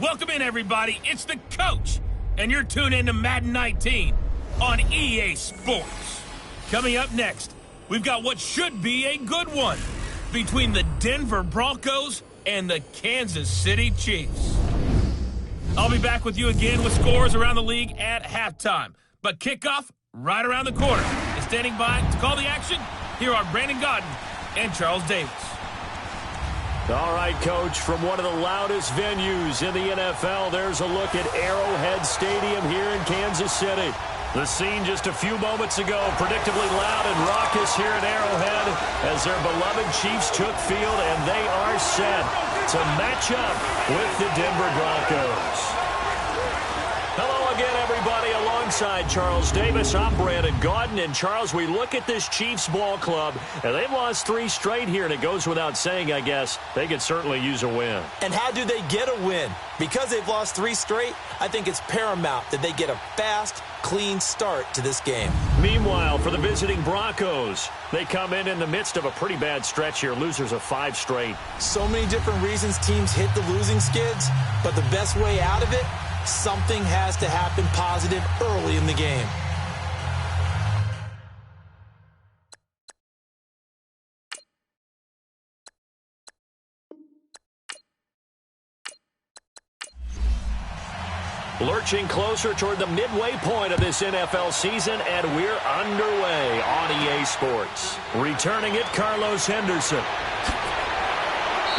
Welcome in, everybody. It's the coach, and you're tuned in to Madden 19 on EA Sports. Coming up next, we've got what should be a good one between the Denver Broncos and the Kansas City Chiefs. I'll be back with you again with scores around the league at halftime. But kickoff right around the corner. And standing by to call the action, here are Brandon Godden and Charles Davis. All right, Coach, from one of the loudest venues in the NFL, there's a look at Arrowhead Stadium here in Kansas City. The scene just a few moments ago, predictably loud and raucous here at Arrowhead as their beloved Chiefs took field, and they are set to match up with the Denver Broncos. Hello again, everybody. Alongside Charles Davis, I'm Brandon Godden. And, Charles, we look at this Chiefs ball club, and they've lost 3 straight here, and it goes without saying, I guess, they could certainly use a win. And how do they get a win? Because they've lost 3 straight, I think it's paramount that they get a fast, clean start to this game. Meanwhile, for the visiting Broncos, they come in the midst of a pretty bad stretch here, losers of 5 straight. So many different reasons teams hit the losing skids, but the best way out of it, something has to happen positive early in the game. Lurching closer toward the midway point of this NFL season, and we're underway on EA Sports. Returning it, Carlos Henderson.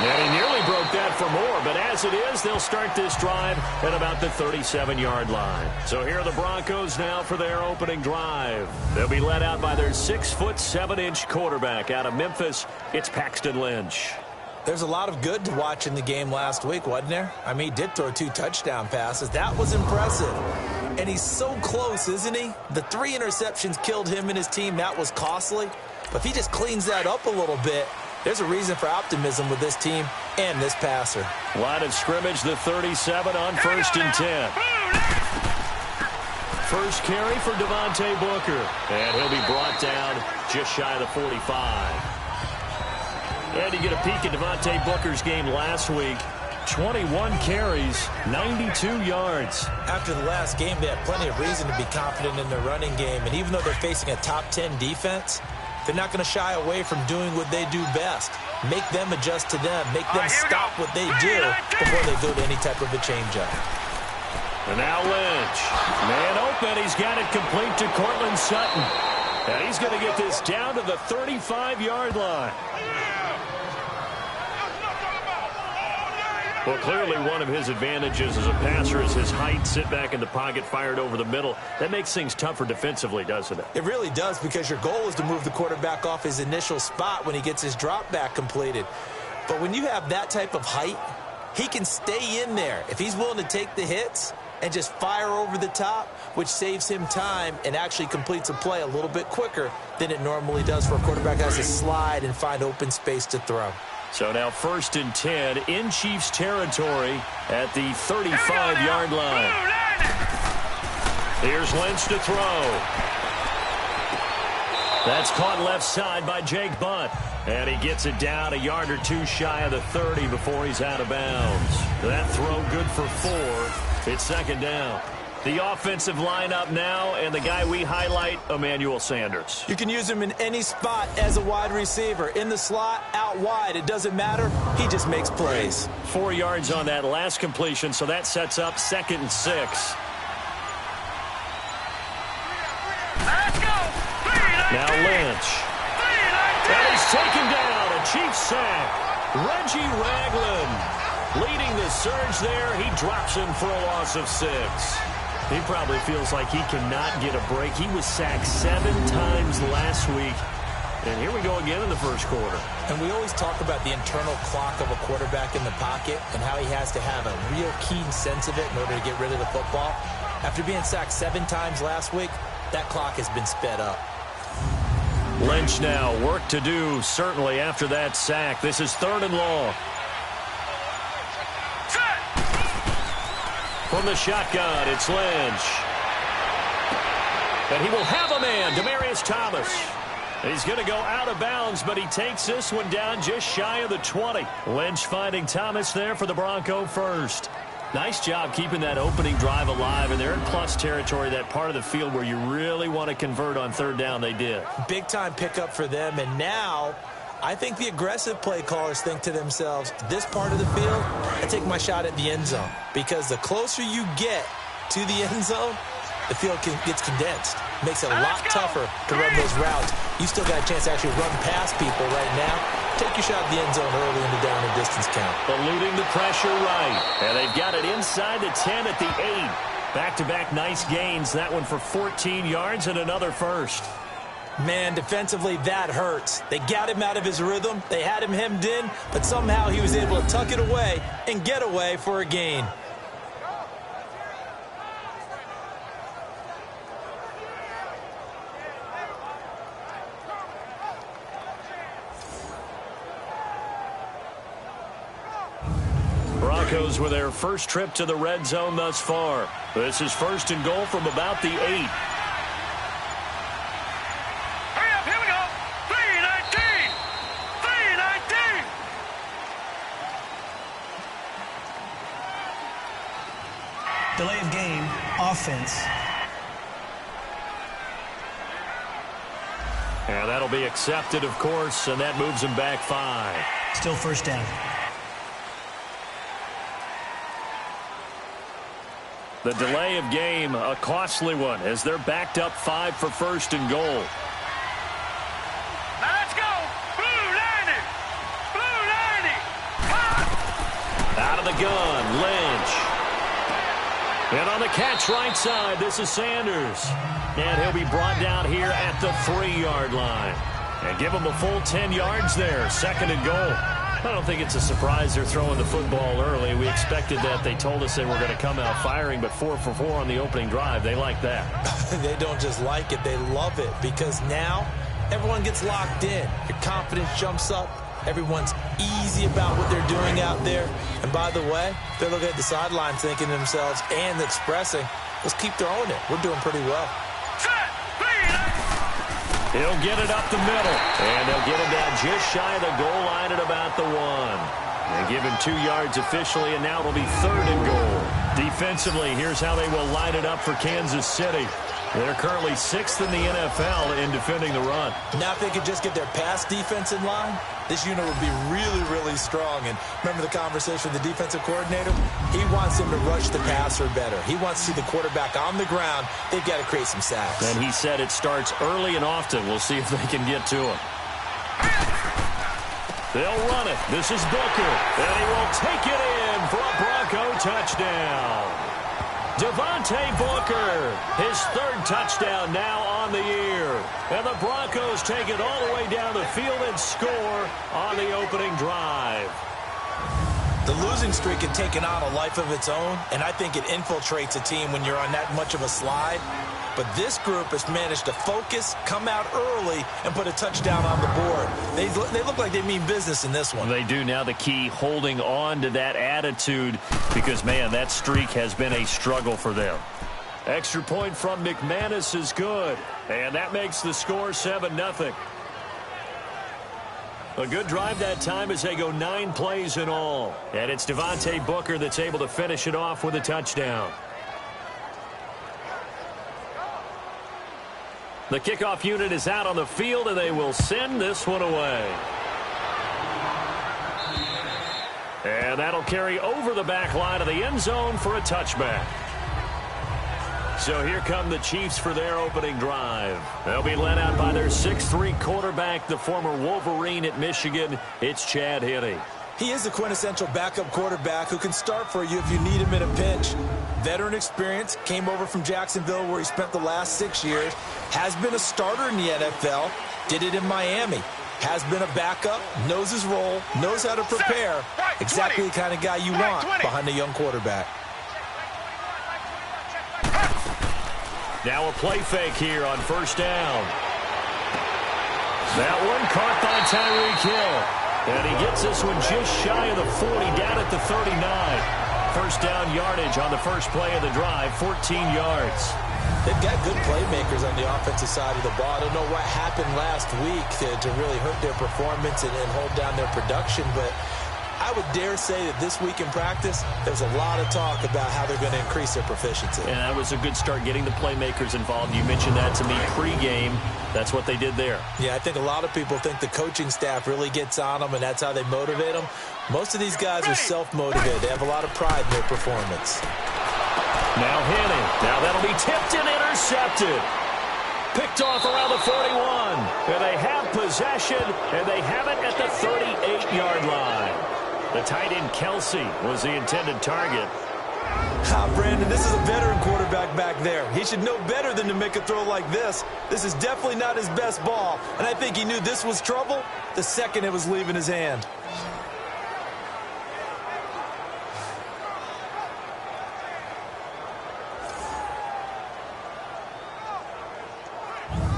And he nearly broke that for more, but as it is, they'll start this drive at about the 37-yard line. So here are the Broncos now for their opening drive. They'll be led out by their 6'7" quarterback out of Memphis. It's Paxton Lynch. There's a lot of good to watch in the game last week, wasn't there? I mean, he did throw 2 touchdown passes. That was impressive. And he's so close, isn't he? The 3 interceptions killed him and his team. That was costly. But if he just cleans that up a little bit, there's a reason for optimism with this team and this passer. Line of scrimmage, the 37 on 1st and 10. First carry for Devontae Booker. And he'll be brought down just shy of the 45. And you get a peek at Devontae Booker's game last week. 21 carries, 92 yards. After the last game, they had plenty of reason to be confident in their running game. And even though they're facing a top 10 defense, they're not going to shy away from doing what they do best. Make them adjust to them. Make them stop what they do before they go to any type of a changeup. And now Lynch. Man open. He's got it complete to Cortland Sutton. And he's going to get this down to the 35-yard line. Well, clearly one of his advantages as a passer is his height. Sit back in the pocket, fired over the middle. That makes things tougher defensively, doesn't it? It really does, because your goal is to move the quarterback off his initial spot when he gets his drop back completed. But when you have that type of height, he can stay in there if he's willing to take the hits and just fire over the top, which saves him time and actually completes a play a little bit quicker than it normally does for a quarterback that has to slide and find open space to throw. So now 1st and 10 in Chiefs territory at the 35-yard line. Here's Lynch to throw. That's caught left side by Jake Butt. And he gets it down a yard or 2 shy of the 30 before he's out of bounds. That throw good for 4. It's 2nd down. The offensive lineup now, and the guy we highlight, Emmanuel Sanders. You can use him in any spot as a wide receiver. In the slot, out wide, it doesn't matter. He just makes plays. 4 yards on that last completion, so that sets up 2nd and 6. Now Lynch. And he's taken down. A Chiefs sack. Reggie Ragland leading the surge there. He drops him for a loss of 6. He probably feels like he cannot get a break. He was sacked 7 times last week. And here we go again in the first quarter. And we always talk about the internal clock of a quarterback in the pocket and how he has to have a real keen sense of it in order to get rid of the football. After being sacked 7 times last week, that clock has been sped up. Lynch now, work to do, certainly, after that sack. This is 3rd and long. From the shotgun, it's Lynch. And he will have a man, Demaryius Thomas. He's going to go out of bounds, but he takes this one down just shy of the 20. Lynch finding Thomas there for the Bronco first. Nice job keeping that opening drive alive, and they're in plus territory, that part of the field where you really want to convert on third down. They did. Big-time pickup for them, and now I think the aggressive play callers think to themselves, this part of the field, I take my shot at the end zone, because the closer you get to the end zone, the field gets condensed. Makes it a lot tougher to run those routes. You still got a chance to actually run past people right now. Take your shot at the end zone early in the down and distance count. Eluding the pressure right. And they've got it inside the 10 at the 8. Back-to-back nice gains. That one for 14 yards and another first. Man, defensively, that hurts. They got him out of his rhythm. They had him hemmed in, but somehow he was able to tuck it away and get away for a gain. Broncos with their first trip to the red zone thus far. This is first and goal from about the 8. Hurry up, here we go. 3-19. 3-19. Delay of game, offense. And that'll be accepted, of course, and that moves them back 5. Still first down. The delay of game, a costly one, as they're backed up 5 for first and goal. Now let's go. Blue 90. Blue 90. Out of the gun, Lynch. And on the catch right side, this is Sanders. And he'll be brought down here at the 3-yard line. And give him a full 10 yards there, second and goal. I don't think it's a surprise they're throwing the football early. We expected that. They told us they were going to come out firing, but 4 for 4 on the opening drive. They like that. They don't just like it, they love it, because now everyone gets locked in. Your confidence jumps up. Everyone's easy about what they're doing out there. And by the way, they're looking at the sidelines thinking to themselves and expressing, let's keep throwing it. We're doing pretty well. He'll get it up the middle, and they'll get him down just shy of the goal line at about the 1. They give him 2 yards officially, and now it'll be third and goal. Defensively, here's how they will line it up for Kansas City. They're currently 6th in the NFL in defending the run. Now if they could just get their pass defense in line, this unit would be really, really strong. And remember the conversation with the defensive coordinator? He wants them to rush the passer better. He wants to see the quarterback on the ground. They've got to create some sacks. And he said it starts early and often. We'll see if they can get to him. They'll run it. This is Booker. And he will take it in for a Bronco touchdown. Devontae Booker, his 3rd touchdown now on the year. And the Broncos take it all the way down the field and score on the opening drive. The losing streak had taken on a life of its own, and I think it infiltrates a team when you're on that much of a slide. But this group has managed to focus, come out early, and put a touchdown on the board. They look like they mean business in this one. They do. Now the key, holding on to that attitude, because, man, that streak has been a struggle for them. Extra point from McManus is good, and that makes the score 7-0. A good drive that time as they go 9 plays in all. And it's Devontae Booker that's able to finish it off with a touchdown. The kickoff unit is out on the field, and they will send this one away. And that'll carry over the back line of the end zone for a touchback. So here come the Chiefs for their opening drive. They'll be led out by their 6'3" quarterback, the former Wolverine at Michigan. It's Chad Henne. He is the quintessential backup quarterback who can start for you if you need him in a pinch. Veteran experience, came over from Jacksonville where he spent the last 6 years, has been a starter in the NFL, did it in Miami, has been a backup, knows his role, knows how to prepare. Exactly the kind of guy you want behind a young quarterback. Now a play fake here on first down. That one caught by Tyreek Hill. And he gets this one just shy of the 40, down at the 39. First down yardage on the first play of the drive, 14 yards. They've got good playmakers on the offensive side of the ball. I don't know what happened last week to really hurt their performance and hold down their production, but I would dare say that this week in practice, there's a lot of talk about how they're going to increase their proficiency. And that was a good start, getting the playmakers involved. You mentioned that to me pregame. That's what they did there. Yeah, I think a lot of people think the coaching staff really gets on them, and that's how they motivate them. Most of these guys are self-motivated. They have a lot of pride in their performance. Now Henning. Now that'll be tipped and intercepted. Picked off around the 41. And they have possession, and they have it at the 38-yard line. The tight end Kelsey was the intended target. Brandon, this is a veteran quarterback back there. He should know better than to make a throw like this. This is definitely not his best ball, and I think he knew this was trouble the second it was leaving his hand.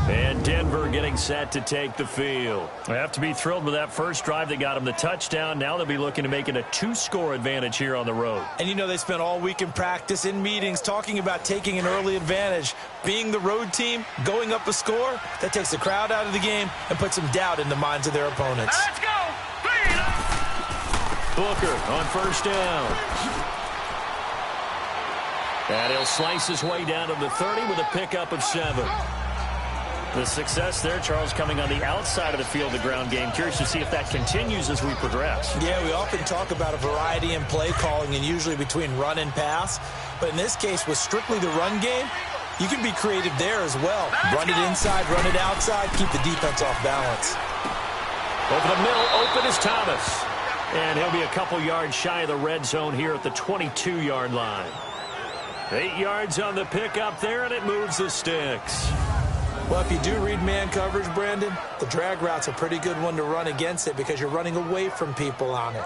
And Denver getting set to take the field. They have to be thrilled with that first drive that got them the touchdown. Now they'll be looking to make it a 2-score advantage here on the road. And you know, they spent all week in practice, in meetings, talking about taking an early advantage. Being the road team, going up a score, that takes the crowd out of the game and puts some doubt in the minds of their opponents. Let's go. Clean up. Booker on first down. And he'll slice his way down to the 30 with a pickup of 7. The success there, Charles, coming on the outside of the field, the ground game. Curious to see if that continues as we progress. Yeah, we often talk about a variety in play calling and usually between run and pass. But in this case, with strictly the run game, you can be creative there as well. Run it inside, run it outside, keep the defense off balance. Over the middle, open is Thomas. And he'll be a couple yards shy of the red zone here at the 22-yard line. 8 yards on the pickup there, and it moves the sticks. Well, if you do read man coverage, Brandon, the drag route's a pretty good one to run against it because you're running away from people on it.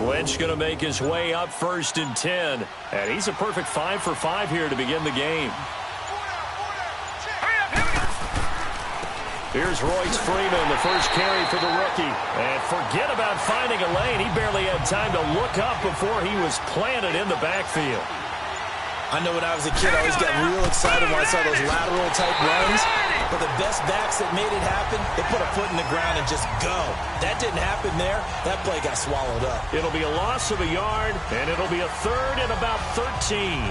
Lynch going to make his way up 1st and 10. And he's a perfect 5 for 5 here to begin the game. Here's Royce Freeman, the first carry for the rookie. And forget about finding a lane. He barely had time to look up before he was planted in the backfield. I know when I was a kid, I always got real excited when I saw those lateral-type runs. But the best backs that made it happen, they put a foot in the ground and just go. That didn't happen there. That play got swallowed up. It'll be a loss of a yard, and it'll be a 3rd and about 13.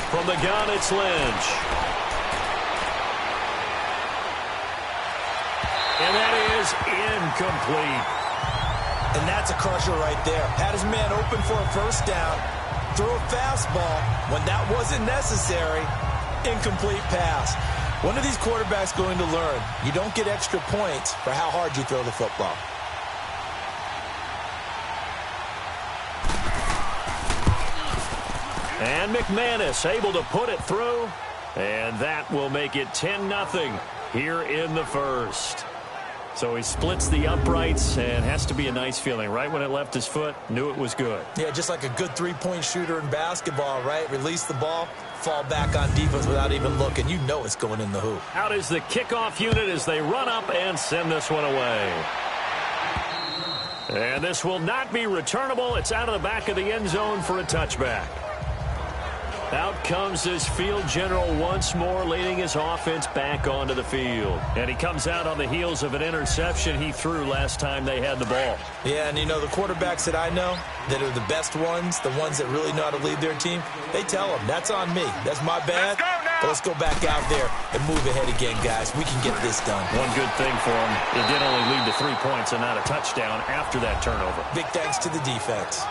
From the gun, it's Lynch. And that is incomplete. And that's a crusher right there. Had his man open for a first down. Throw a fastball when that wasn't necessary. Incomplete pass. One of these quarterbacks going to learn. You don't get extra points for how hard you throw the football. And McManus able to put it through. And that will make it 10-0 here in the first. So he splits the uprights, and has to be a nice feeling. Right when it left his foot, knew it was good. Yeah, just like a good three-point shooter in basketball, right? Release the ball, fall back on defense without even looking. You know it's going in the hoop. Out is the kickoff unit as they run up and send this one away. And this will not be returnable. It's out of the back of the end zone for a touchback. Out comes this field general once more, leading his offense back onto the field. And he comes out on the heels of an interception he threw last time they had the ball. Yeah, and you know, the quarterbacks that I know that are the best ones, the ones that really know how to lead their team, they tell them, that's on me. That's my bad. But let's go back out there and move ahead again, guys. We can get this done. One good thing for him, it did only lead to 3 points and not a touchdown after that turnover. Big thanks to the defense.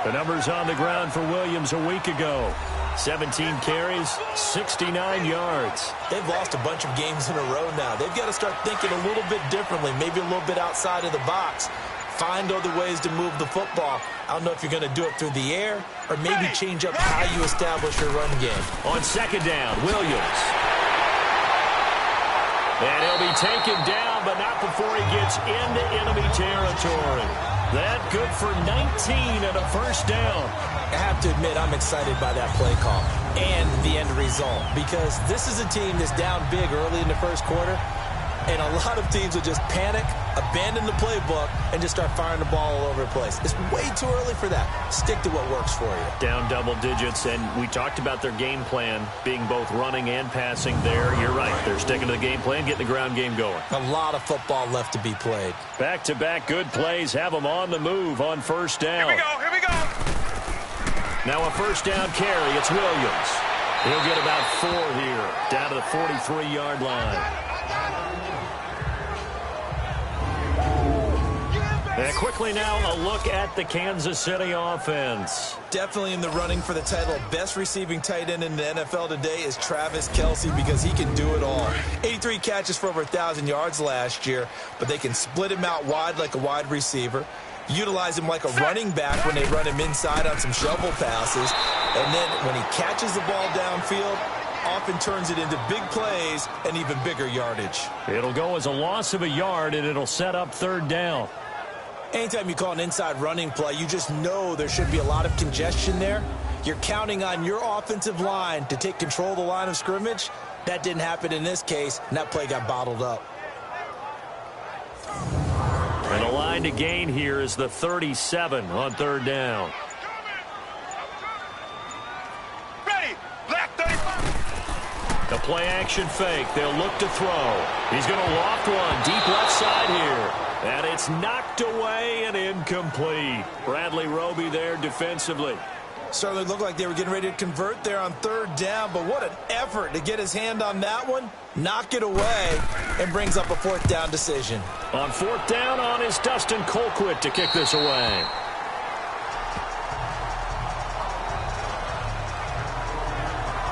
The numbers on the ground for Williams a week ago. 17 carries, 69 yards. They've lost a bunch of games in a row now. They've got to start thinking a little bit differently, maybe a little bit outside of the box. Find other ways to move the football. I don't know if you're going to do it through the air or maybe change up how you establish your run game. On second down, Williams. And he'll be taken down, but not before he gets into enemy territory. That good for 19 and a first down. I have to admit, I'm excited by that play call and the end result, because this is a team that's down big early in the first quarter. And a lot of teams will just panic, abandon the playbook, and just start firing the ball all over the place. It's way too early for that. Stick to what works for you. Down double digits, and we talked about their game plan being both running and passing there. You're right. They're sticking to the game plan, getting the ground game going. A lot of football left to be played. Back-to-back good plays have them on the move on first down. Here we go, here we go. Now a first down carry. It's Williams. He'll get about 4 here, down to the 43-yard line. And quickly now, a look at the Kansas City offense. Definitely in the running for the title of best receiving tight end in the NFL today is Travis Kelce, because he can do it all. 83 catches for over 1,000 yards last year, but they can split him out wide like a wide receiver, utilize him like a running back when they run him inside on some shovel passes, and then when he catches the ball downfield, often turns it into big plays and even bigger yardage. It'll go as a loss of a yard, and it'll set up third down. Anytime you call an inside running play, you just know there should be a lot of congestion there. You're counting on your offensive line to take control of the line of scrimmage. That didn't happen in this case, and that play got bottled up. And the line to gain here is the 37 on third down. Ready, black 35. The play action fake. They'll look to throw. He's going to loft one deep left side here. And it's knocked away and incomplete. Bradley Roby there defensively. Certainly looked like they were getting ready to convert there on third down, but what an effort to get his hand on that one, knock it away, and brings up a fourth down decision. On fourth down on is Dustin Colquitt to kick this away.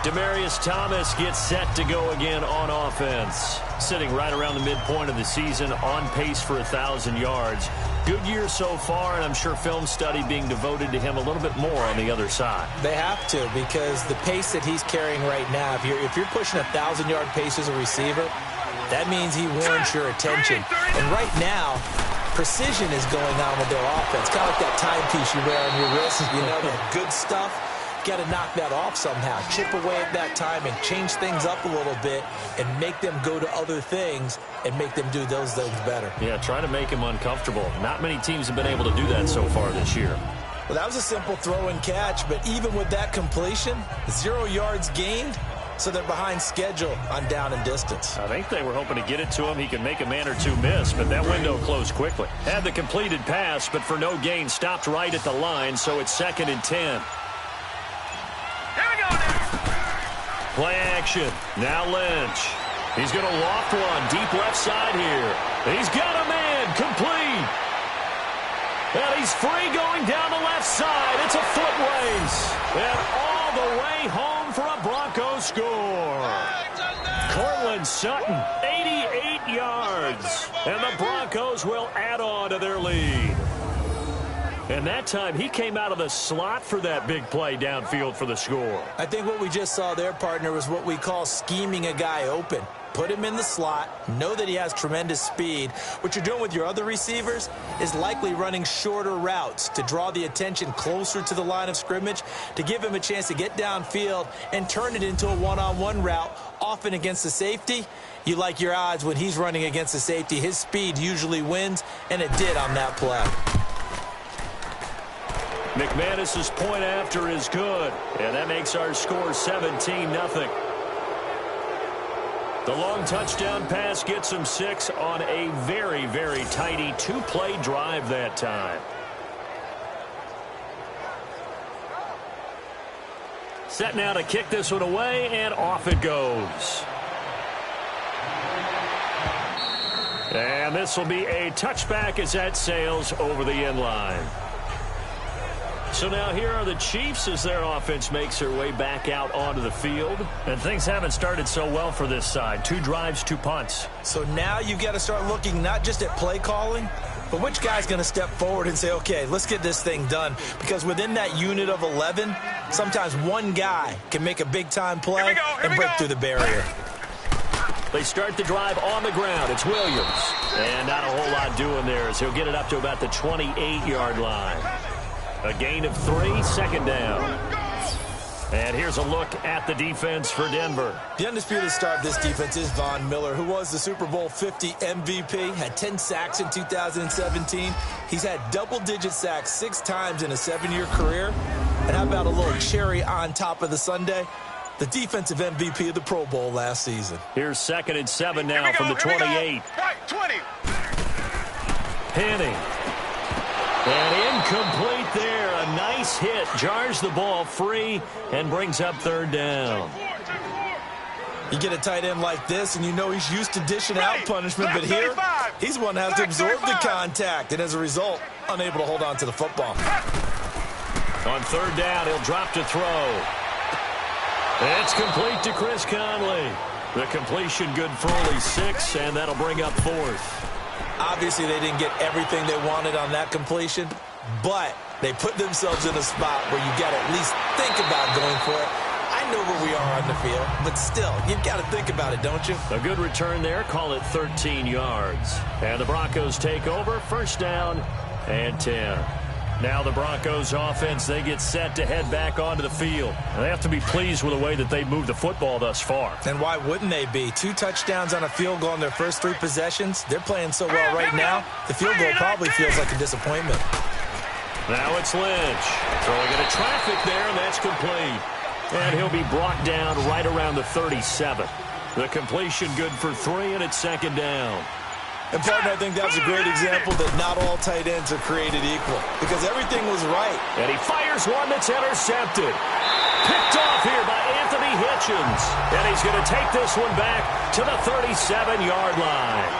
Demaryius Thomas gets set to go again on offense. Sitting right around the midpoint of the season, on pace for 1,000 yards. Good year so far, and I'm sure film study being devoted to him a little bit more on the other side. They have to, because the pace that he's carrying right now, if you're pushing 1,000-yard pace as a receiver, that means he warrants your attention. And right now, precision is going on with their offense. Kind of like that timepiece you wear on your wrist. You know, that good stuff. Got to knock that off somehow. Chip away at that timing, change things up a little bit, and make them go to other things and make them do those things better. Yeah, try to make him uncomfortable. Not many teams have been able to do that so far this year. Well, that was a simple throw and catch, but even with that completion, 0 yards gained, so they're behind schedule on down and distance. I think they were hoping to get it to him. He could make a man or two miss, but that window closed quickly. Had the completed pass, but for no gain, stopped right at the line, so it's 2nd and 10. Play action. Now Lynch. He's going to loft one deep left side here. He's got a man complete. And he's free going down the left side. It's a foot race. And all the way home for a Broncos score. Cortland Sutton, 88 yards. And the Broncos will add on to their lead. And that time, he came out of the slot for that big play downfield for the score. I think what we just saw there, partner, was what we call scheming a guy open. Put him in the slot, know that he has tremendous speed. What you're doing with your other receivers is likely running shorter routes to draw the attention closer to the line of scrimmage, to give him a chance to get downfield and turn it into a one-on-one route, often against the safety. You like your odds when he's running against the safety. His speed usually wins, and it did on that play. McManus's point after is good, and that makes our score 17-0. The long touchdown pass gets him 6 on a very, very tidy 2-play drive that time. Set now to kick this one away, and off it goes. And this will be a touchback as that sails over the end line. So now here are the Chiefs as their offense makes their way back out onto the field. And things haven't started so well for this side. 2 drives, 2 punts. So now you've got to start looking not just at play calling, but which guy's going to step forward and say, okay, let's get this thing done. Because within that unit of 11, sometimes one guy can make a big-time play and break through the barrier. They start the drive on the ground. It's Williams. And not a whole lot doing there as he'll get it up to about the 28-yard line. A gain of 3, 2nd down. And here's a look at the defense for Denver. The undisputed star of this defense is Von Miller, who was the Super Bowl 50 MVP, had 10 sacks in 2017. He's had double-digit sacks 6 times in a 7-year career. And how about a little cherry on top of the sundae? The defensive MVP of the Pro Bowl last season. Here's 2nd and 7 now from the 28. Right, 20. Penning. And incomplete there. A nice hit. Jars the ball free and brings up 3rd down. You get a tight end like this, and you know he's used to dishing out punishment, but here, he's one that has to absorb the contact, and as a result, unable to hold on to the football. On 3rd down, he'll drop to throw. It's complete to Chris Conley. The completion good for only 6, and that'll bring up 4th. Obviously, they didn't get everything they wanted on that completion, but they put themselves in a spot where you got to at least think about going for it. I know where we are on the field, but still, you've got to think about it, don't you? A good return there. Call it 13 yards. And the Broncos take over. 1st down and 10. Now the Broncos offense, they get set to head back onto the field. And they have to be pleased with the way that they've moved the football thus far. And why wouldn't they be? 2 touchdowns on a field goal in their first 3 possessions. They're playing so well right now, the field goal probably feels like a disappointment. Now it's Lynch. Throwing into traffic there, and that's complete. And he'll be brought down right around the 37. The completion good for 3, and it's 2nd down. And, partner, I think that's a great example that not all tight ends are created equal because everything was right. And he fires one that's intercepted. Picked off here by Anthony Hitchens. And he's going to take this one back to the 37-yard line.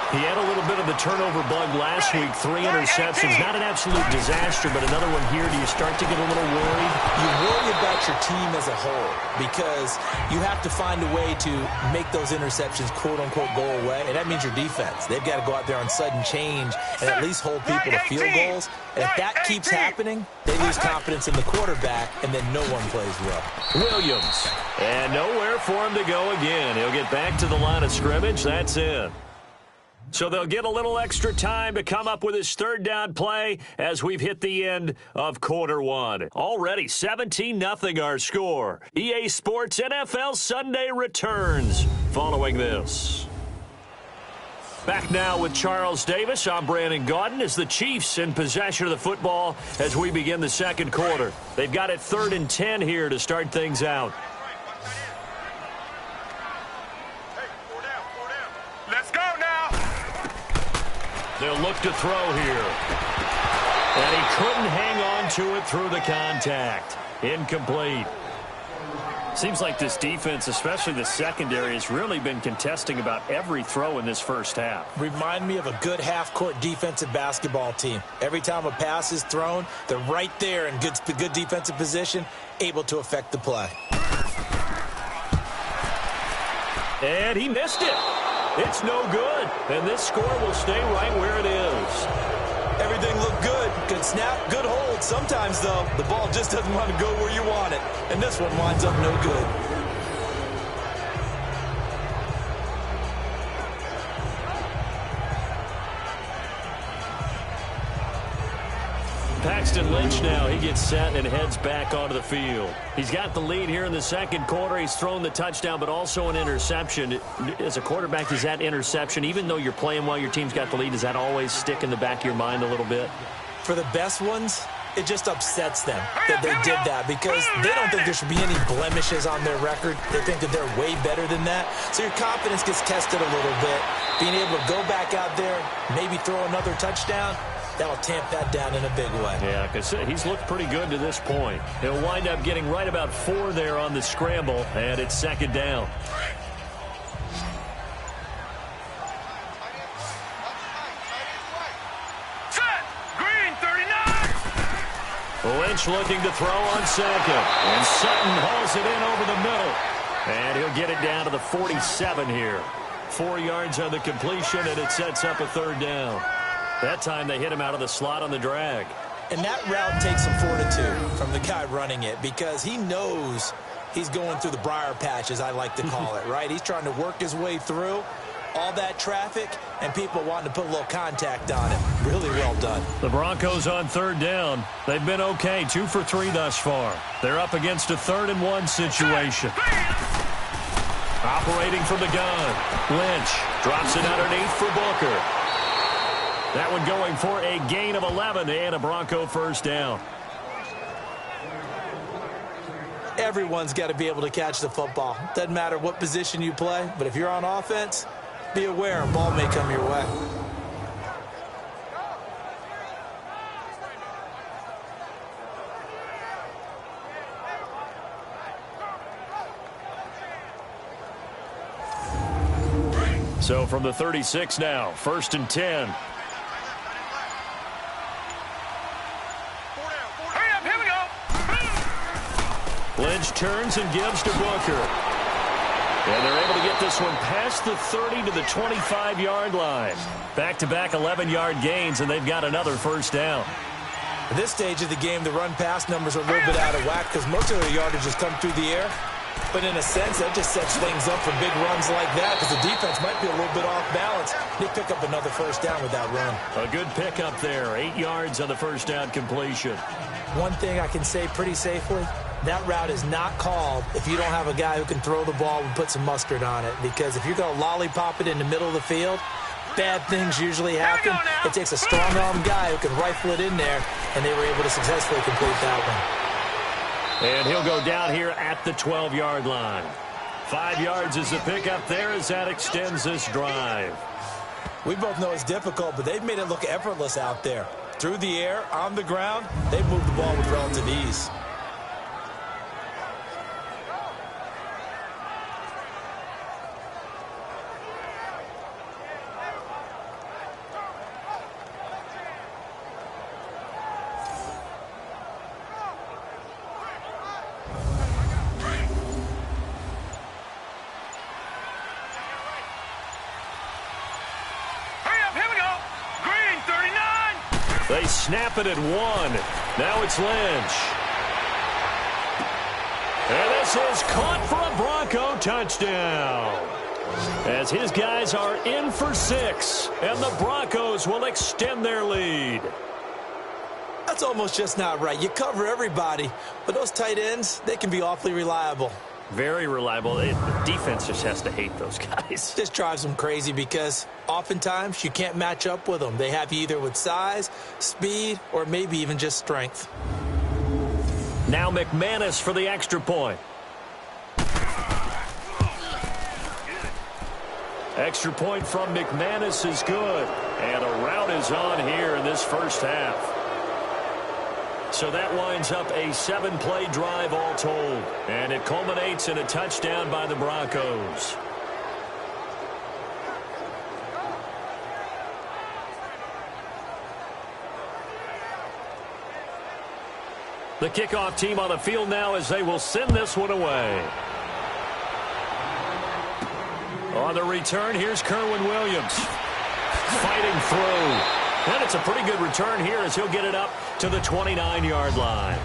He had a little bit of the turnover bug last week. 3 interceptions. Not an absolute disaster, but another one here. Do you start to get a little worried? You worry about your team as a whole because you have to find a way to make those interceptions, quote-unquote, go away, and that means your defense. They've got to go out there on sudden change and at least hold people to field goals. And if that keeps happening, they lose confidence in the quarterback, and then no one plays well. Williams. And nowhere for him to go again. He'll get back to the line of scrimmage. That's it. So they'll get a little extra time to come up with his 3rd down play as we've hit the end of quarter 1. Already 17-0 our score. EA Sports NFL Sunday returns following this. Back now with Charles Davis. I'm Brandon Gaudin as the Chiefs in possession of the football as we begin the 2nd quarter. They've got it 3rd and 10 here to start things out. Let's go now. They'll look to throw here. And he couldn't hang on to it through the contact. Incomplete. Seems like this defense, especially the secondary, has really been contesting about every throw in this first half. Remind me of a good half-court defensive basketball team. Every time a pass is thrown, they're right there in good defensive position, able to affect the play. And he missed it. It's no good. And this score will stay right where it is. Everything looked good. Good snap, good hold. Sometimes, though, the ball just doesn't want to go where you want it. And this one winds up no good. Paxton Lynch now, he gets set and heads back onto the field. He's got the lead here in the 2nd quarter. He's thrown the touchdown, but also an interception. As a quarterback, does that interception, even though you're playing while your team's got the lead, does that always stick in the back of your mind a little bit? For the best ones, it just upsets them that they did that because they don't think there should be any blemishes on their record. They think that they're way better than that. So your confidence gets tested a little bit. Being able to go back out there, maybe throw another touchdown, that'll tamp that down in a big way. Yeah, because he's looked pretty good to this point. He'll wind up getting right about 4 there on the scramble, and it's 2nd down. Set. Green, 39. Lynch looking to throw on 2nd. And Sutton hauls it in over the middle. And he'll get it down to the 47 here. 4 yards on the completion, and it sets up a 3rd down. That time they hit him out of the slot on the drag. And that route takes some fortitude from the guy running it because he knows he's going through the briar patch, as I like to call it, right? He's trying to work his way through. all that traffic, and people wanting to put a little contact on it. Really well done. The Broncos on third down. They've been okay, 2 for 3 thus far. They're up against a 3rd-and-1 situation. Operating from the gun. Lynch drops it underneath for Booker. That one going for a gain of 11 and a Bronco first down. Everyone's got to be able to catch the football. Doesn't matter what position you play, but if you're on offense, be aware a ball may come your way. So from the 36 now, 1st and 10. Hurry up, here we go. Lynch turns and gives to Booker. And they're able to get this one past the 30 to the 25-yard line. Back-to-back 11-yard gains, and they've got another first down. At this stage of the game, the run-pass numbers are a little bit out of whack because most of their yardage has come through the air. But in a sense, that just sets things up for big runs like that because the defense might be a little bit off balance. They pick up another first down with that run. A good pickup there. 8 yards on the first down completion. One thing I can say pretty safely, that route is not called if you don't have a guy who can throw the ball and put some mustard on it. Because if you're going to lollipop it in the middle of the field, bad things usually happen. It takes a strong-arm guy who can rifle it in there, and they were able to successfully complete that one. And he'll go down here at the 12-yard line. 5 yards is the pickup there as that extends this drive. We both know it's difficult, but they've made it look effortless out there. Through the air, on the ground, they've moved the ball with relative ease. They snap it at 1. Now it's Lynch. And this is caught for a Bronco touchdown. As his guys are in for 6. And the Broncos will extend their lead. That's almost just not right. You cover everybody, but those tight ends, they can be awfully reliable. Very reliable. The defense just has to hate those guys. This drives them crazy because oftentimes you can't match up with them. They have you either with size, speed, or maybe even just strength. Now McManus for the extra point. Extra point from McManus is good. And a rout is on here in this first half. So that winds up a 7-play drive all told. And it culminates in a touchdown by the Broncos. The kickoff team on the field now as they will send this one away. On the return, here's Kerwin Williams. Fighting through. And it's a pretty good return here as he'll get it up to the 29-yard line.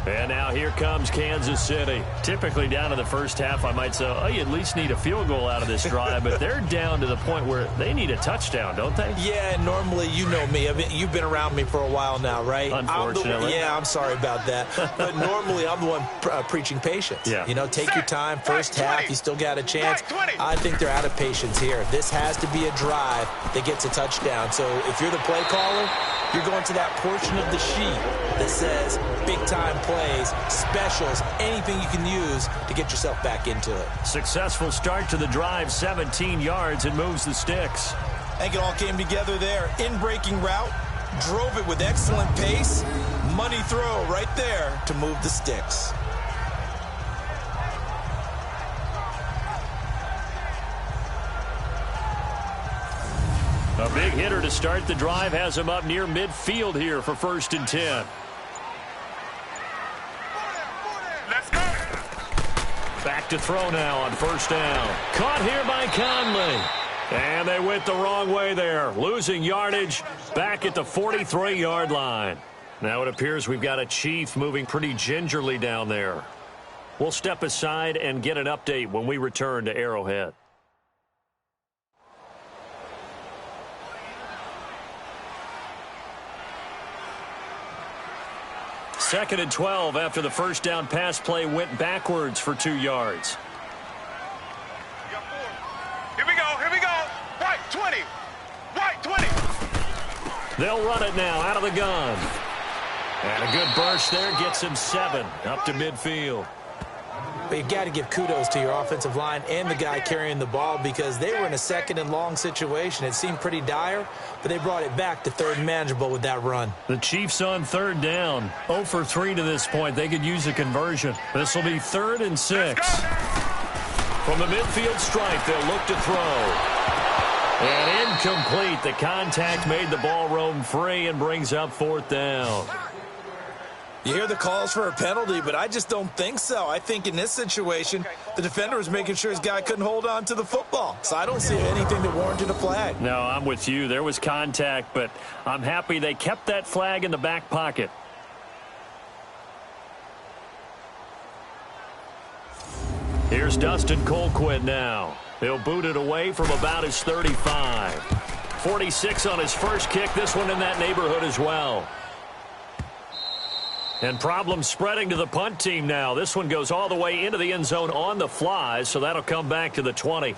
And now here comes Kansas City. Typically down to the first half, I might say, oh, you at least need a field goal out of this drive. But they're down to the point where they need a touchdown, don't they? Yeah, normally, you know me. You've been around me for a while now, right? Unfortunately. I'm sorry about that. But normally, I'm the one preaching patience. Yeah. You know, take your time. First half, you still got a chance. I think they're out of patience here. This has to be a drive that gets a touchdown. So if you're the play caller, you're going to that portion of the sheet that says big-time plays, specials, anything you can use to get yourself back into it. Successful start to the drive, 17 yards, and moves the sticks. I think it all came together there. In-breaking route, drove it with excellent pace. Money throw right there to move the sticks. A big hitter to start the drive has him up near midfield here for 1st and 10. Let's go. Back to throw now on 1st down. Caught here by Conley. And they went the wrong way there. Losing yardage back at the 43-yard line. Now it appears we've got a Chief moving pretty gingerly down there. We'll step aside and get an update when we return to Arrowhead. Second and 12 after the first down pass play went backwards for 2 yards. Here we go. White 20. White 20. They'll run it now out of the gun. And a good burst there gets him 7 up to midfield. But you've got to give kudos to your offensive line and the guy carrying the ball because they were in a second and long situation. It seemed pretty dire, but they brought it back to third and manageable with that run. The Chiefs on third down. 0 for 3 to this point. They could use a conversion. This will be 3rd and 6. From the midfield stripe, they'll look to throw. And incomplete. The contact made the ball roam free and brings up 4th down. You hear the calls for a penalty, but I just don't think so. I think in this situation, the defender was making sure his guy couldn't hold on to the football. So I don't see anything that warranted a flag. No, I'm with you. There was contact, but I'm happy they kept that flag in the back pocket. Here's Dustin Colquitt now. He'll boot it away from about his 35. 46 on his first kick. This one in that neighborhood as well. And problems spreading to the punt team now. This one goes all the way into the end zone on the fly, so that'll come back to the 20.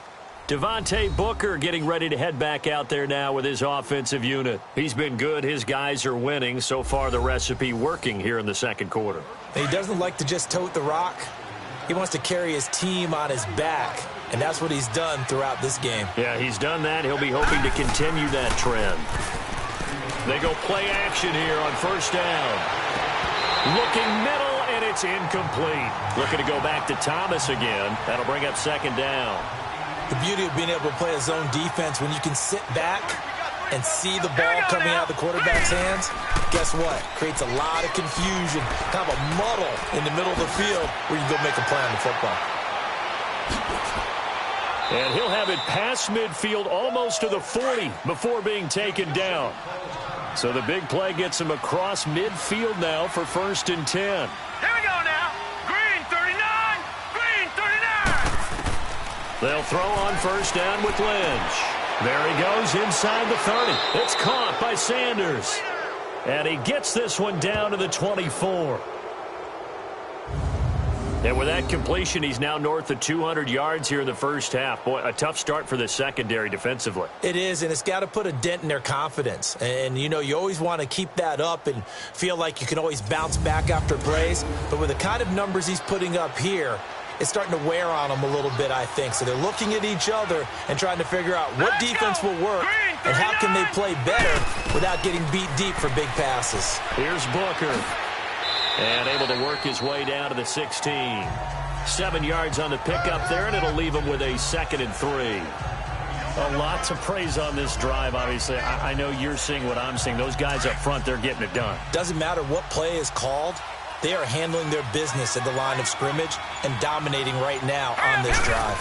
Devontae Booker getting ready to head back out there now with his offensive unit. He's been good. His guys are winning. So far, the recipe working here in the second quarter. He doesn't like to just tote the rock. He wants to carry his team on his back, and that's what he's done throughout this game. Yeah, he's done that. He'll be hoping to continue that trend. They go play action here on first down. Looking middle, and it's incomplete. Looking to go back to Thomas again. That'll bring up 2nd down. The beauty of being able to play a zone defense when you can sit back and see the ball coming out of the quarterback's hands, guess what? Creates a lot of confusion, kind of a muddle in the middle of the field where you go make a play on the football. And he'll have it past midfield almost to the 40 before being taken down. So the big play gets him across midfield now for 1st and 10. Here we go now. Green 39. Green 39. They'll throw on first down with Lynch. There he goes inside the 30. It's caught by Sanders. And he gets this one down to the 24. And with that completion, he's now north of 200 yards here in the first half. Boy, a tough start for the secondary defensively. It is, and it's got to put a dent in their confidence. And, you know, you always want to keep that up and feel like you can always bounce back after plays. But with the kind of numbers he's putting up here, it's starting to wear on them a little bit, I think. So they're looking at each other and trying to figure out what defense will work and how can they play better without getting beat deep for big passes. Here's Booker. And able to work his way down to the 16. 7 yards on the pickup there, and it'll leave him with a 2nd and 3. A lot to praise on this drive, obviously. I know you're seeing what I'm seeing. Those guys up front, they're getting it done. Doesn't matter what play is called. They are handling their business at the line of scrimmage and dominating right now on this drive.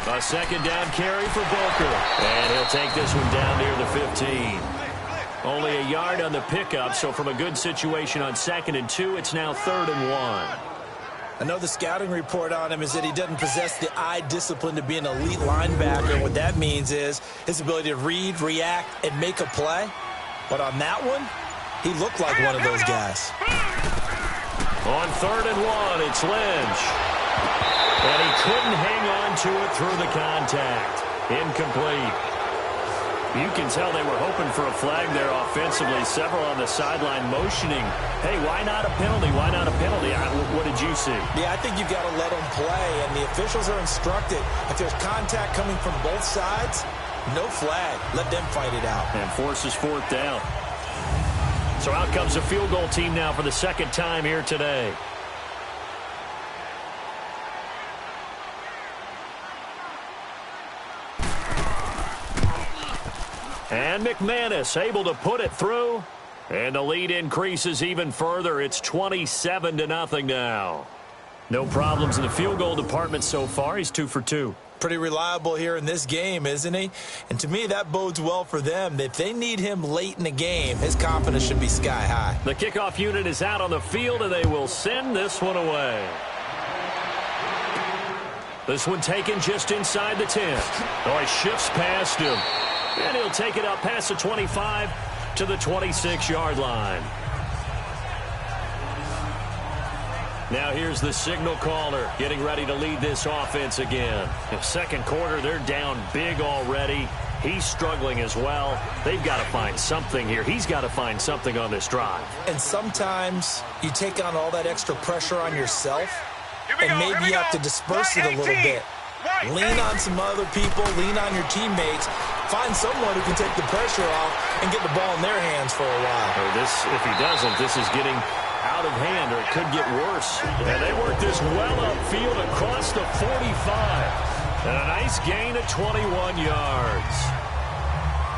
A 2nd down carry for Booker. And he'll take this one down near the 15. Only a yard on the pickup, so from a good situation on 2nd and 2, it's now 3rd and 1. I know the scouting report on him is that he doesn't possess the eye discipline to be an elite linebacker. What that means is his ability to read, react, and make a play. But on that one, he looked like one of those guys. On 3rd and 1, it's Lynch. And he couldn't hang on to it through the contact. Incomplete. You can tell they were hoping for a flag there offensively. Several on the sideline motioning, hey, why not a penalty? Why not a penalty? What did you see? Yeah, I think you've got to let them play, and the officials are instructed. If there's contact coming from both sides, no flag. Let them fight it out. And forces 4th down. So out comes the field goal team now for the 2nd time here today. And McManus able to put it through. And the lead increases even further. It's 27-0 now. No problems in the field goal department so far. He's 2 for 2. Pretty reliable here in this game, isn't he? And to me, that bodes well for them. If they need him late in the game, his confidence should be sky high. The kickoff unit is out on the field, and they will send this one away. This one taken just inside the 10. Oh, he shifts past him. And he'll take it up past the 25 to the 26-yard line. Now here's the signal caller getting ready to lead this offense again. In second quarter, they're down big already. He's struggling as well. They've got to find something here. He's got to find something on this drive. And sometimes you take on all that extra pressure on yourself, and maybe you have to disperse it a little bit. Lean on some other people, lean on your teammates. Find someone who can take the pressure off and get the ball in their hands for a while. If he doesn't, this is getting out of hand, or it could get worse. And they work this well upfield across the 45. And a nice gain of 21 yards.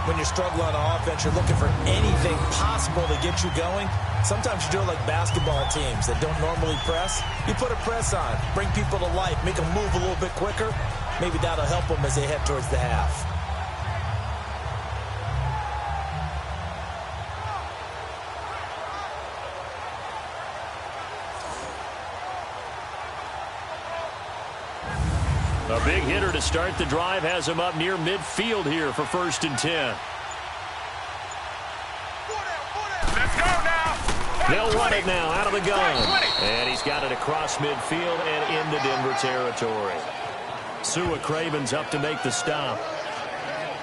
When you're struggling on offense, you're looking for anything possible to get you going. Sometimes you do it like basketball teams that don't normally press. You put a press on, bring people to life, make them move a little bit quicker. Maybe that'll help them as they head towards the half. A big hitter to start the drive has him up near midfield here for 1st and 10. Let's go now. They'll run it now out of the gun. And he's got it across midfield and into Denver territory. Sua Craven's up to make the stop.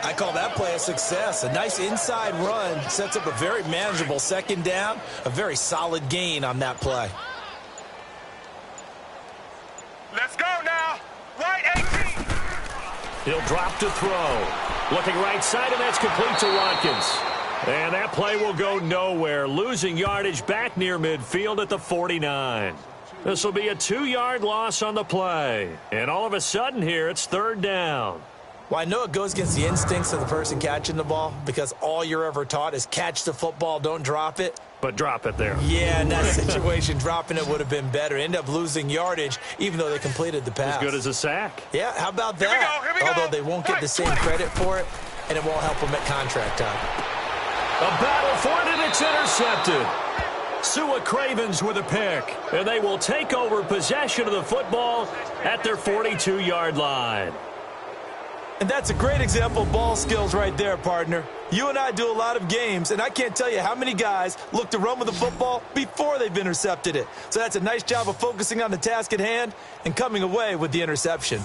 I call that play a success. A nice inside run sets up a very manageable 2nd down. A very solid gain on that play. Let's go now. Right 18. He'll drop to throw. Looking right side, and that's complete to Watkins. And that play will go nowhere. Losing yardage back near midfield at the 49. This will be a 2-yard loss on the play. And all of a sudden here, it's 3rd down. Well, I know it goes against the instincts of the person catching the ball because all you're ever taught is catch the football, don't drop it. But drop it there. Yeah, in that situation, dropping it would have been better. End up losing yardage, even though they completed the pass. As good as a sack. Yeah, how about that? Here we go. Although they won't get the same credit for it, and it won't help them at contract time. A battle for it, and it's intercepted. Sua Cravens with a pick, and they will take over possession of the football at their 42-yard line. And that's a great example of ball skills right there, partner. You and I do a lot of games, and I can't tell you how many guys look to run with the football before they've intercepted it. So that's a nice job of focusing on the task at hand and coming away with the interception.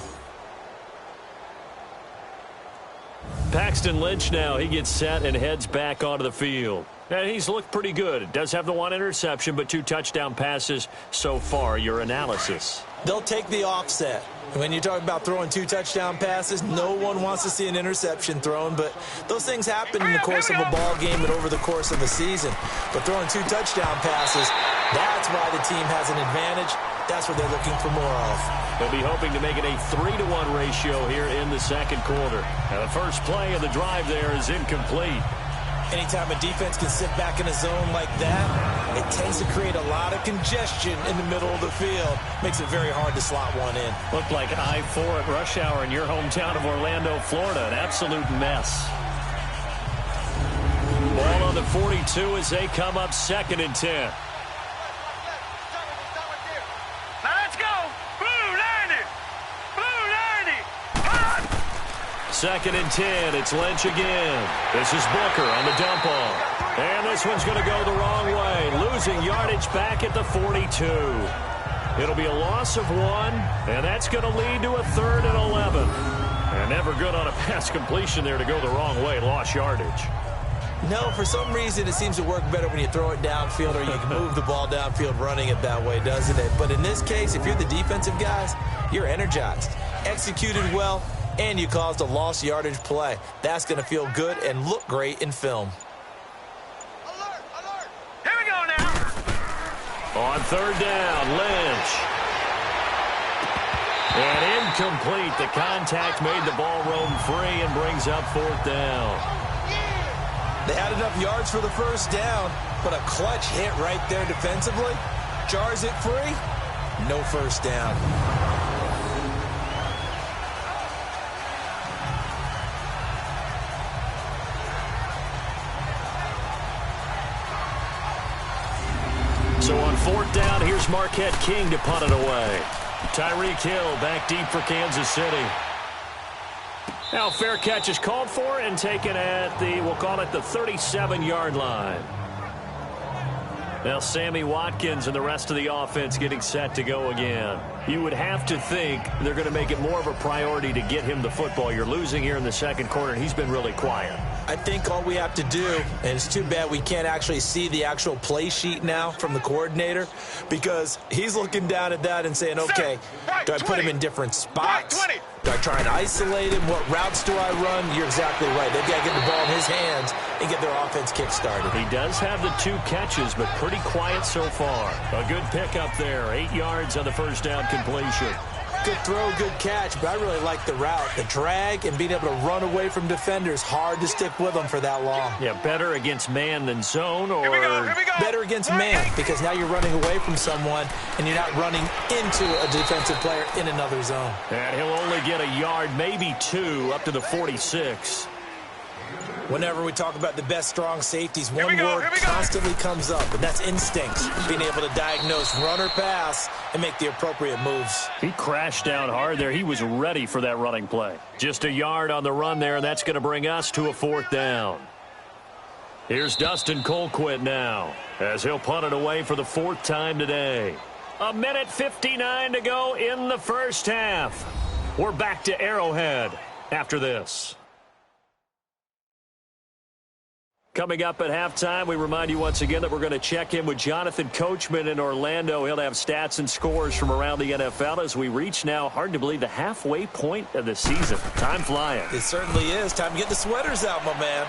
Paxton Lynch now, he gets set and heads back onto the field. And he's looked pretty good. Does have the 1 interception, but 2 touchdown passes so far. Your analysis? They'll take the offset. When you talk about throwing 2 touchdown passes, no one wants to see an interception thrown, but those things happen in the course of a ball game and over the course of a season. But throwing 2 touchdown passes, that's why the team has an advantage. That's what they're looking for more of. They'll be hoping to make it a 3-to-1 ratio here in the 2nd quarter. Now the first play of the drive there is incomplete. Anytime a defense can sit back in a zone like that, it tends to create a lot of congestion in the middle of the field. Makes it very hard to slot one in. Looked like I-4 at rush hour in your hometown of Orlando, Florida. An absolute mess. Ball on the 42 as they come up 2nd and 10. Now let's go. Blue 90. Blue 90. Hot. 2nd and 10. It's Lynch again. This is Booker on the dump off. And this one's going to go the wrong way. Losing yardage back at the 42. It'll be a loss of 1, and that's going to lead to a 3rd and 11. And never good on a pass completion there to go the wrong way. Lost yardage. No, for some reason it seems to work better when you throw it downfield or you can move the ball downfield running it that way, doesn't it? But in this case, if you're the defensive guys, you're energized, executed well, and you caused a lost yardage play. That's going to feel good and look great in film. Alert, alert. Here we go now. On 3rd down, Lynch. And incomplete. The contact made the ball roam free and brings up 4th down. They had enough yards for the 1st down, but a clutch hit right there defensively. Jars it free. No 1st down. So on 4th down, here's Marquette King to punt it away. Tyreek Hill back deep for Kansas City. Now fair catch is called for and taken at the, we'll call it the 37-yard line. Now Sammy Watkins and the rest of the offense getting set to go again. You would have to think they're going to make it more of a priority to get him the football. You're losing here in the second quarter, and he's been really quiet. I think all we have to do, and it's too bad we can't actually see the actual play sheet now from the coordinator, because he's looking down at that and saying, okay, do I put him in different spots? Do I try and isolate him? What routes do I run? You're exactly right. They've got to get the ball in his hands and get their offense kick-started. He does have the 2 catches, but pretty quiet so far. A good pickup there. 8 yards on the first down completion. Good throw, good catch, but I really like the route. The drag and being able to run away from defenders, hard to stick with them for that long. Yeah, better against man than zone, or Here we go. Better against man, because now you're running away from someone and you're not running into a defensive player in another zone. And he'll only get a yard, maybe 2, up to the 46. Whenever we talk about the best strong safeties, one word constantly comes up, and that's instincts. Being able to diagnose run or pass and make the appropriate moves. He crashed down hard there. He was ready for that running play. Just a yard on the run there, and that's going to bring us to a 4th down. Here's Dustin Colquitt now, as he'll punt it away for the 4th time today. 1:59 to go in the first half. We're back to Arrowhead after this. Coming up at halftime, we remind you once again that we're going to check in with Jonathan Coachman in Orlando. He'll have stats and scores from around the NFL as we reach now, hard to believe, the halfway point of the season. Time flying. It certainly is. Time to get the sweaters out, my man.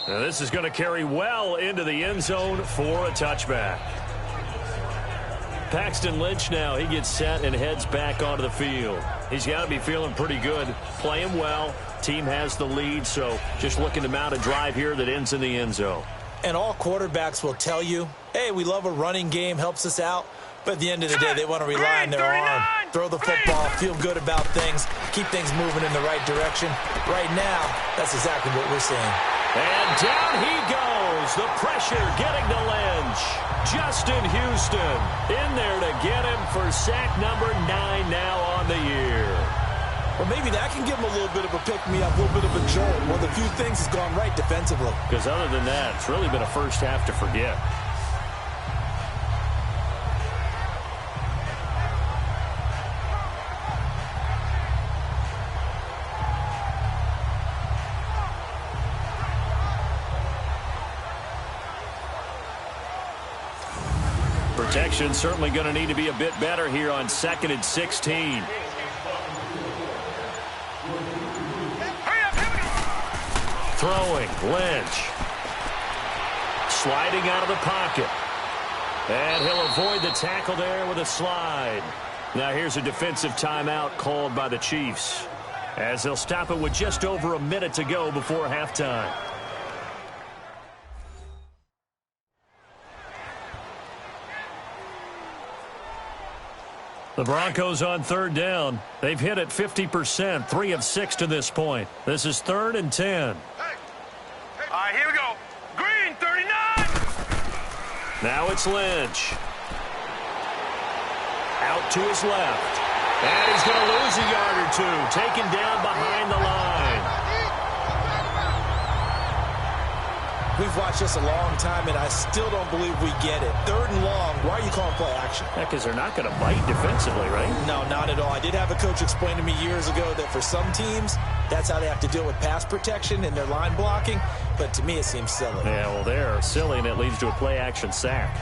Now this is going to carry well into the end zone for a touchback. Paxton Lynch now, he gets set and heads back onto the field. He's got to be feeling pretty good, playing well. Team has the lead, so just looking to mount a drive here that ends in the end zone. And all quarterbacks will tell you, hey, we love a running game, helps us out. But at the end of the day, they want to rely on their arm. Throw the football, feel good about things, keep things moving in the right direction. Right now, that's exactly what we're seeing. And down he goes. The pressure getting to Lynch. Justin Houston in there to get him for sack number 9 now on the year. Well, maybe that can give him a little bit of a pick-me-up, a little bit of a jolt. Well, the few things has gone right defensively. Because other than that, it's really been a first half to forget. Protection certainly going to need to be a bit better here on 2nd and 16. Throwing, Lynch. Sliding out of the pocket. And he'll avoid the tackle there with a slide. Now here's a defensive timeout called by the Chiefs, as they'll stop it with just over a minute to go before halftime. The Broncos on 3rd down. They've hit it 50%, 3 of 6 to this point. This is 3rd and 10. All right, here we go. Green, 39. Now it's Lynch. Out to his left. And he's going to lose a yard or 2. Taken down behind the line. We've watched this a long time, and I still don't believe we get it. 3rd and long. Why are you calling play action? Because they're not going to bite defensively, right? No, not at all. I did have a coach explain to me years ago that for some teams, that's how they have to deal with pass protection and their line blocking. But to me, it seems silly. Yeah, well, they're silly, and it leads to a play-action sack.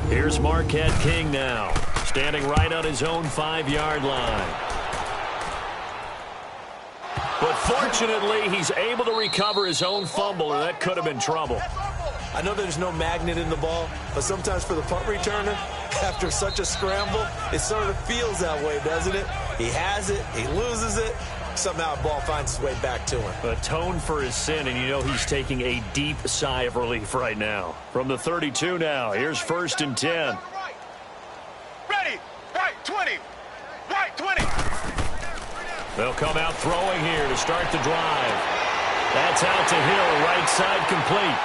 Here's Marquette King now, standing right on his own 5-yard line. But fortunately, he's able to recover his own fumble, or that could have been trouble. I know there's no magnet in the ball, but sometimes for the punt returner, after such a scramble, it sort of feels that way, doesn't it? He has it, he loses it, somehow the ball finds its way back to him. Atone for his sin, and you know he's taking a deep sigh of relief right now. From the 32 now, here's 1st and 10. Ready, right 20, right 20. They'll come out throwing here to start the drive. That's out to Hill, right side complete.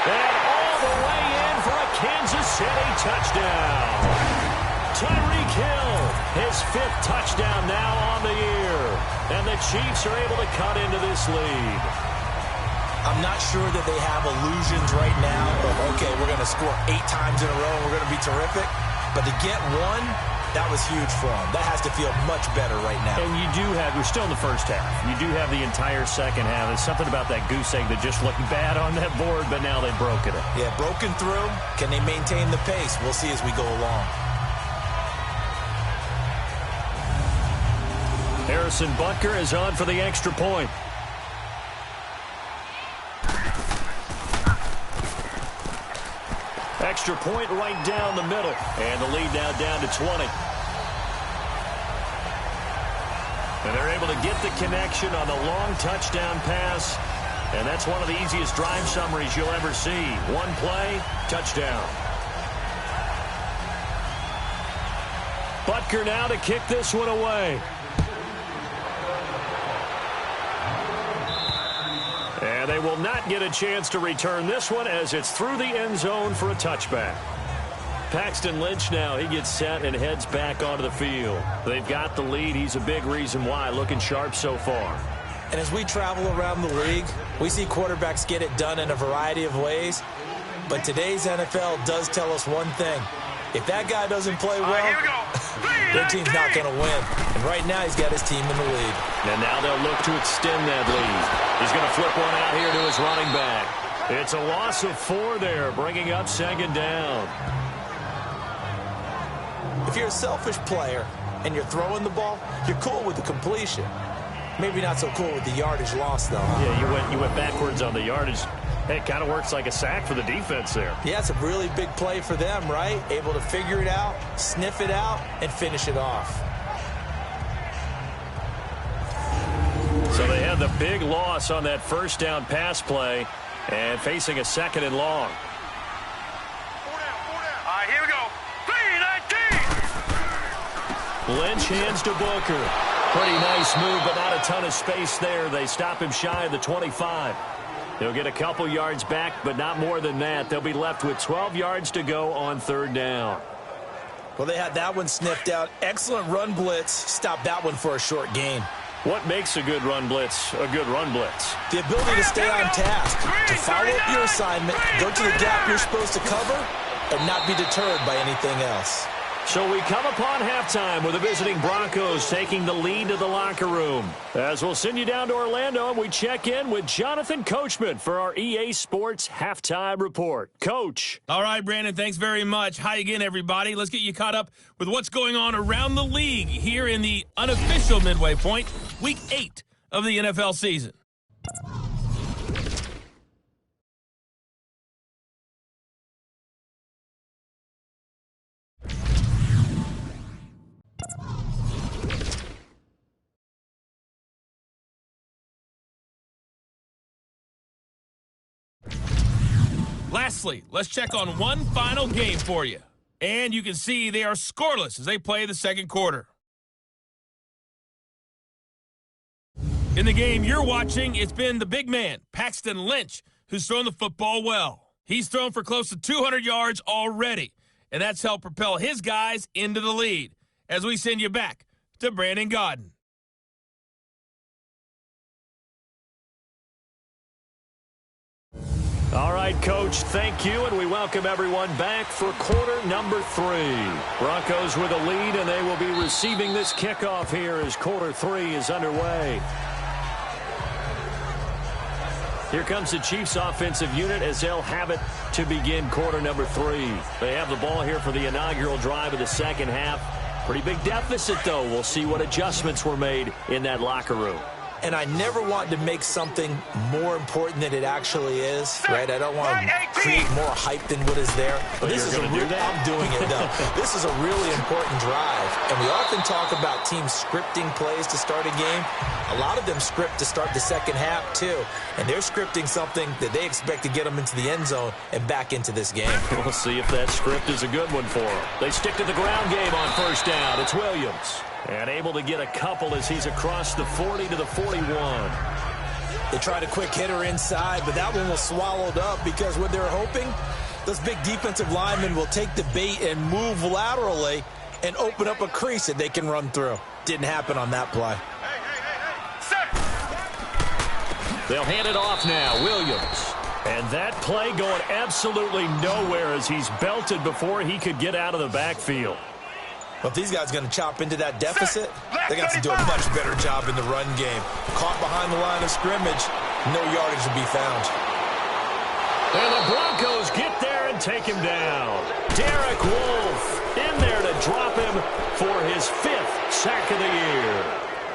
And all the way in for a Kansas City touchdown. Tyreek Hill, his 5th touchdown now on the year. And the Chiefs are able to cut into this lead. I'm not sure that they have illusions right now of, okay, we're going to score 8 times in a row and we're going to be terrific. But to get one, that was huge for them. That has to feel much better right now. And we're still in the first half. You do have the entire second half. There's something about that goose egg that just looked bad on that board, but now they've broken it. Yeah, broken through. Can they maintain the pace? We'll see as we go along. Harrison Butker is on for the extra point. Extra point right down the middle. And the lead now down to 20. And they're able to get the connection on the long touchdown pass. And that's one of the easiest drive summaries you'll ever see. One play, touchdown. Butker now to kick this one away. And they will not get a chance to return this one as it's through the end zone for a touchback. Paxton Lynch now, he gets set and heads back onto the field. They've got the lead. He's a big reason why, looking sharp so far. And as we travel around the league, we see quarterbacks get it done in a variety of ways. But today's NFL does tell us one thing. If that guy doesn't play well, their team's not going to win. And right now, he's got his team in the lead. And now they'll look to extend that lead. He's going to flip one out here to his running back. It's a loss of 4 there, bringing up second down. If you're a selfish player and you're throwing the ball, you're cool with the completion. Maybe not so cool with the yardage loss, though. Huh? Yeah, you went backwards on the yardage. Hey, it kind of works like a sack for the defense there. Yeah, it's a really big play for them, right? Able to figure it out, sniff it out, and finish it off. So they had the big loss on that first down pass play and facing a 2nd and long. All right, here we go. 3-19. Lynch hands to Booker. Pretty nice move, but not a ton of space there. They stop him shy of the 25. They'll get a couple yards back, but not more than that. They'll be left with 12 yards to go on 3rd down. Well, they had that one sniffed out. Excellent run blitz. Stopped that one for a short gain. What makes a good run blitz a good run blitz? The ability to stay on task, to follow up your assignment, go to the gap you're supposed to cover, and not be deterred by anything else. So we come upon halftime with the visiting Broncos taking the lead to the locker room. As we'll send you down to Orlando, and we check in with Jonathan Coachman for our EA Sports Halftime Report. Coach. All right, Brandon, thanks very much. Hi again, everybody. Let's get you caught up with what's going on around the league here in the unofficial midway point, Week 8 of the NFL season. Lastly, let's check on one final game for you. And you can see they are scoreless as they play the second quarter. In the game you're watching, it's been the big man, Paxton Lynch, who's thrown the football well. He's thrown for close to 200 yards already, and that's helped propel his guys into the lead. As we send you back to Brandon Gaudin. All right, Coach, thank you, and we welcome everyone back for quarter number 3. Broncos with a lead, and they will be receiving this kickoff here as quarter 3 is underway. Here comes the Chiefs offensive unit as they'll have it to begin quarter number 3. They have the ball here for the inaugural drive of the second half. Pretty big deficit, though. We'll see what adjustments were made in that locker room. And I never want to make something more important than it actually is, right? I don't want to create more hype than what is there. But this is I'm doing it, though. This is a really important drive. And we often talk about teams scripting plays to start a game. A lot of them script to start the second half, too. And they're scripting something that they expect to get them into the end zone and back into this game. We'll see if that script is a good one for them. They stick to the ground game on first down. It's Williams. And able to get a couple as he's across the 40 to the 41. They tried a quick hitter inside, but that one was swallowed up because what they were hoping, those big defensive linemen will take the bait and move laterally and open up a crease that they can run through. Didn't happen on that play. They'll hand it off now. Williams. And that play going absolutely nowhere as he's belted before he could get out of the backfield. Well, if these guys are going to chop into that deficit, they got to do a much better job in the run game. Caught behind the line of scrimmage, no yardage to be found. And the Broncos get there and take him down. Derek Wolfe in there to drop him for his 5th sack of the year.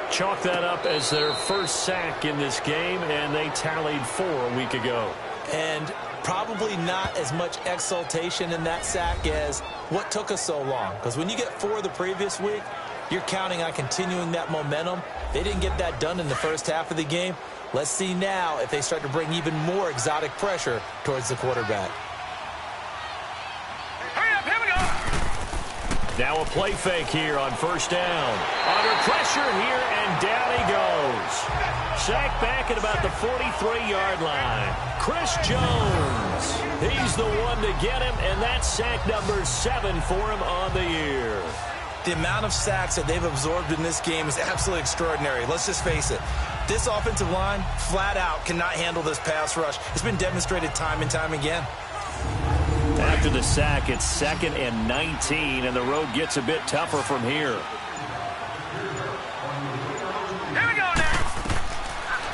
Chalk that up as their first sack in this game, and they tallied 4 a week ago. And probably not as much exultation in that sack as what took us so long. Because when you get 4 the previous week, you're counting on continuing that momentum. They didn't get that done in the first half of the game. Let's see now if they start to bring even more exotic pressure towards the quarterback. Hurry up, here we go. Now a play fake here on first down. Under pressure here, and down he goes. Sacked back at about the 43-yard line. Chris Jones. He's the one to get him, and that's sack number 7 for him on the year. The amount of sacks that they've absorbed in this game is absolutely extraordinary. Let's just face it. This offensive line, flat out, cannot handle this pass rush. It's been demonstrated time and time again. After the sack, it's 2nd and 19, and the road gets a bit tougher from here. Here we go now.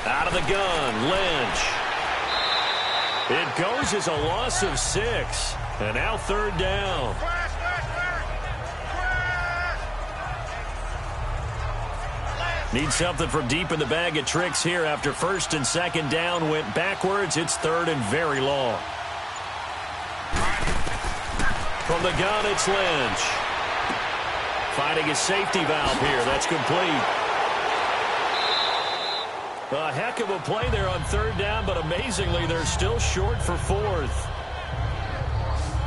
Out of the gun, Lynch. It goes as a loss of 6, and now 3rd down. Need something from deep in the bag of tricks here after 1st and 2nd down went backwards. It's 3rd and very long. From the gun, it's Lynch. Finding a safety valve here. That's complete. A heck of a play there on 3rd down, but amazingly, they're still short for 4th.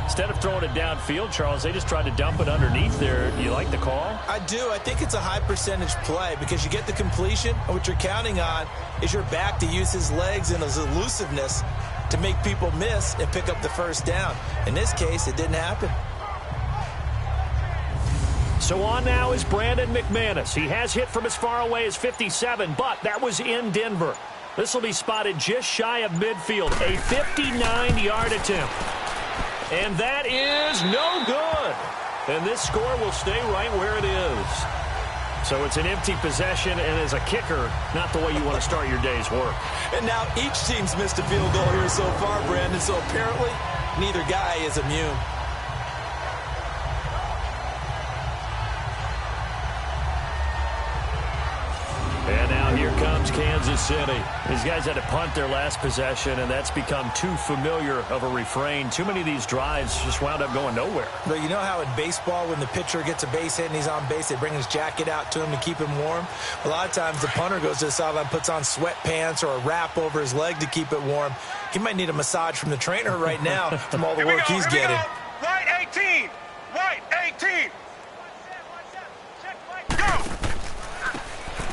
Instead of throwing it downfield, Charles, they just tried to dump it underneath there. Do you like the call? I do. I think it's a high percentage play because you get the completion, and what you're counting on is your back to use his legs and his elusiveness to make people miss and pick up the 1st down. In this case, it didn't happen. So on now is Brandon McManus. He has hit from as far away as 57, but that was in Denver. This will be spotted just shy of midfield. A 59-yard attempt. And that is no good. And this score will stay right where it is. So it's an empty possession, and as a kicker, not the way you want to start your day's work. And now each team's missed a field goal here so far, Brandon, so apparently neither guy is immune. And now here comes Kansas City. These guys had to punt their last possession, and that's become too familiar of a refrain. Too many of these drives just wound up going nowhere. But you know how in baseball, when the pitcher gets a base hit and he's on base, they bring his jacket out to him to keep him warm? A lot of times the punter goes to the sideline, puts on sweatpants or a wrap over his leg to keep it warm. He might need a massage from the trainer right now from all the work he's getting. White 18. White 18. Go.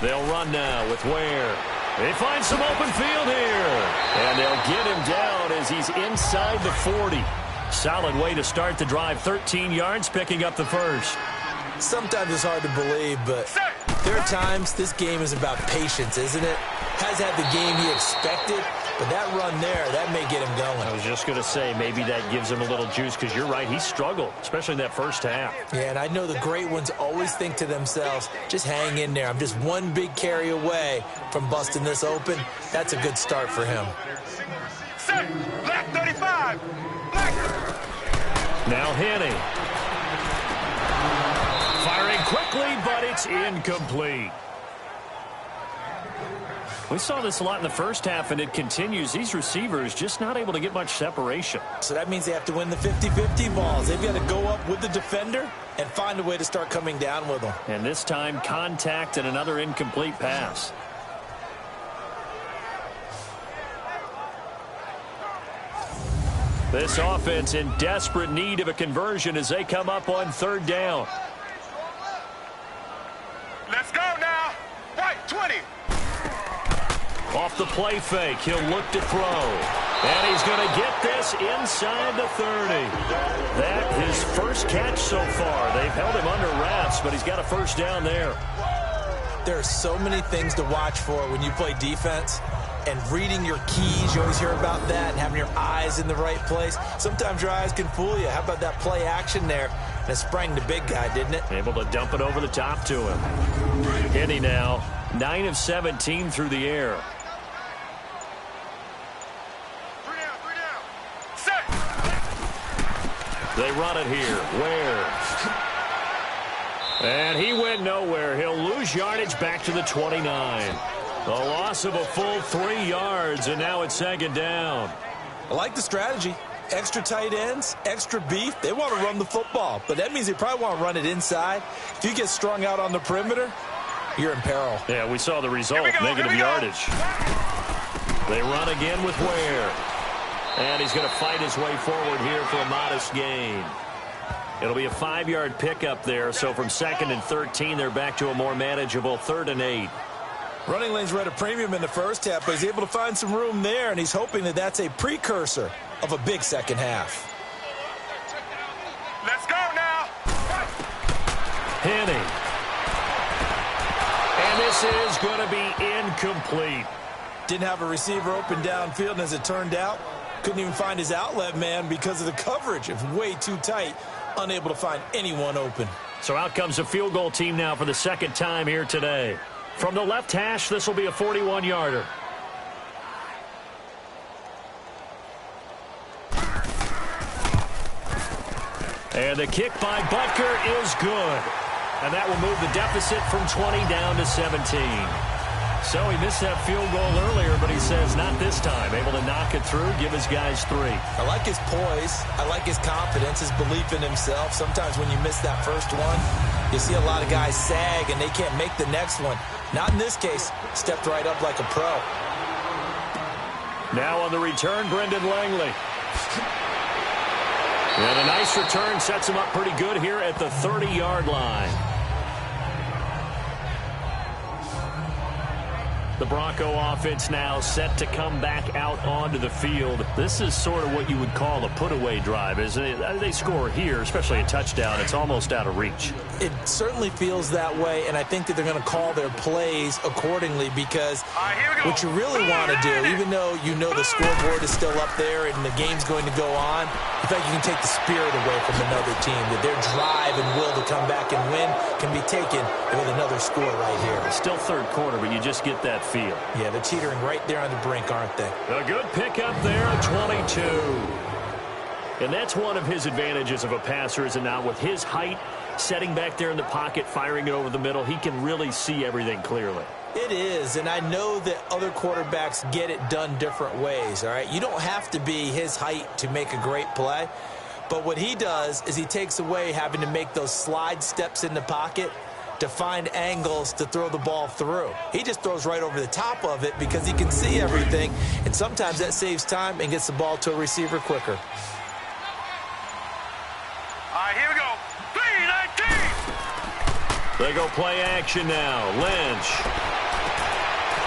They'll run now with Ware. They find some open field here. And they'll get him down as he's inside the 40. Solid way to start the drive. 13 yards, picking up the 1st. Sometimes it's hard to believe, but there are times this game is about patience, isn't it? Has had the game he expected, but that run there, that may get him going. I was just going to say, maybe that gives him a little juice, because you're right, he struggled, especially in that first half. Yeah, and I know the great ones always think to themselves, just hang in there. I'm just one big carry away from busting this open. That's a good start for him. Set. Black 35. Black. Now Henny. Firing quickly, but it's incomplete. We saw this a lot in the first half, and it continues. These receivers just not able to get much separation. So that means they have to win the 50-50 balls. They've got to go up with the defender and find a way to start coming down with them. And this time, contact and another incomplete pass. This offense in desperate need of a conversion as they come up on 3rd down. Let's go now. White 20. Off the play fake, he'll look to throw. And he's going to get this inside the 30. That his first catch so far. They've held him under wraps, but he's got a first down there. There are so many things to watch for when you play defense. And reading your keys, you always hear about that, and having your eyes in the right place. Sometimes your eyes can fool you. How about that play action there? And it sprang the big guy, didn't it? Able to dump it over the top to him. Hitty now, 9 of 17 through the air. They run it here. Ware. And he went nowhere. He'll lose yardage back to the 29. A loss of a full 3 yards, and now it's second down. I like the strategy. Extra tight ends, extra beef. They want to run the football, but that means they probably want to run it inside. If you get strung out on the perimeter, you're in peril. Yeah, we saw the result, negative yardage. They run again with Ware. And he's going to fight his way forward here for a modest gain. It'll be a 5-yard pickup there, so from 2nd and 13, they're back to a more manageable 3rd and 8. Running lanes were at a premium in the first half, but he's able to find some room there, and he's hoping that that's a precursor of a big second half. Let's go now. Henning. And this is going to be incomplete. Didn't have a receiver open downfield, and as it turned out, couldn't even find his outlet man because of the coverage. It's way too tight, unable to find anyone open. So out comes a field goal team now for the second time here today. From the left hash, this will be a 41-yarder. And the kick by Butker is good. And that will move the deficit from 20 down to 17. So he missed that field goal earlier, but he says not this time. Able to knock it through, give his guys 3. I like his poise. I like his confidence, his belief in himself. Sometimes when you miss that first one, you see a lot of guys sag and they can't make the next one. Not in this case. Stepped right up like a pro. Now on the return, Brendan Langley. And a nice return sets him up pretty good here at the 30-yard line. The Bronco offense now set to come back out onto the field. This is sort of what you would call a put-away drive, isn't it? They score here, especially a touchdown. It's almost out of reach. It certainly feels that way, and I think that they're going to call their plays accordingly because what you really want to do, even though you know the scoreboard is still up there and the game's going to go on, in fact, you can take the spirit away from another team, that their drive and will to come back and win can be taken with another score right here. Still third quarter, but you just get that feel. Yeah, they're teetering right there on the brink, aren't they? A good pickup there at 22. And that's one of his advantages of a passer, is it not? With his height, setting back there in the pocket, firing it over the middle, he can really see everything clearly. It is, and I know that other quarterbacks get it done different ways, all right? You don't have to be his height to make a great play, but what he does is he takes away having to make those slide steps in the pocket to find angles to throw the ball through. He just throws right over the top of it because he can see everything, and sometimes that saves time and gets the ball to a receiver quicker. All right, here we go. 3-19. They go play action now. Lynch.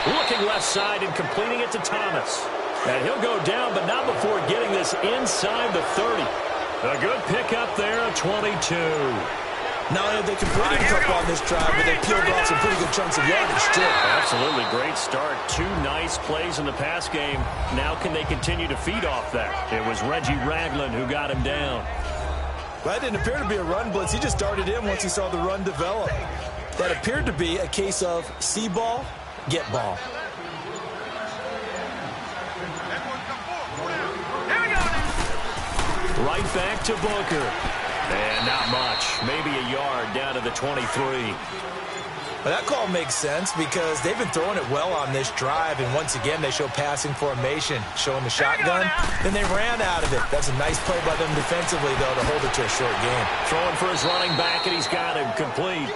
Looking left side and completing it to Thomas. And he'll go down, but not before getting this inside the 30. A good pickup there at 22. Not only have they completed a couple on this drive, but they peeled off some pretty good chunks of yardage, too. Absolutely. Great start. 2 nice plays in the pass game. Now can they continue to feed off that? It was Reggie Ragland who got him down. Well, that didn't appear to be a run blitz. He just darted in once he saw the run develop. That appeared to be a case of see ball, get ball. Right back to Booker. And not much. Maybe a yard down to the 23. Well, that call makes sense because they've been throwing it well on this drive, and once again they show passing formation, showing the shotgun. Then they ran out of it. That's a nice play by them defensively, though, to hold it to a short game. Throwing for his running back, and he's got him complete.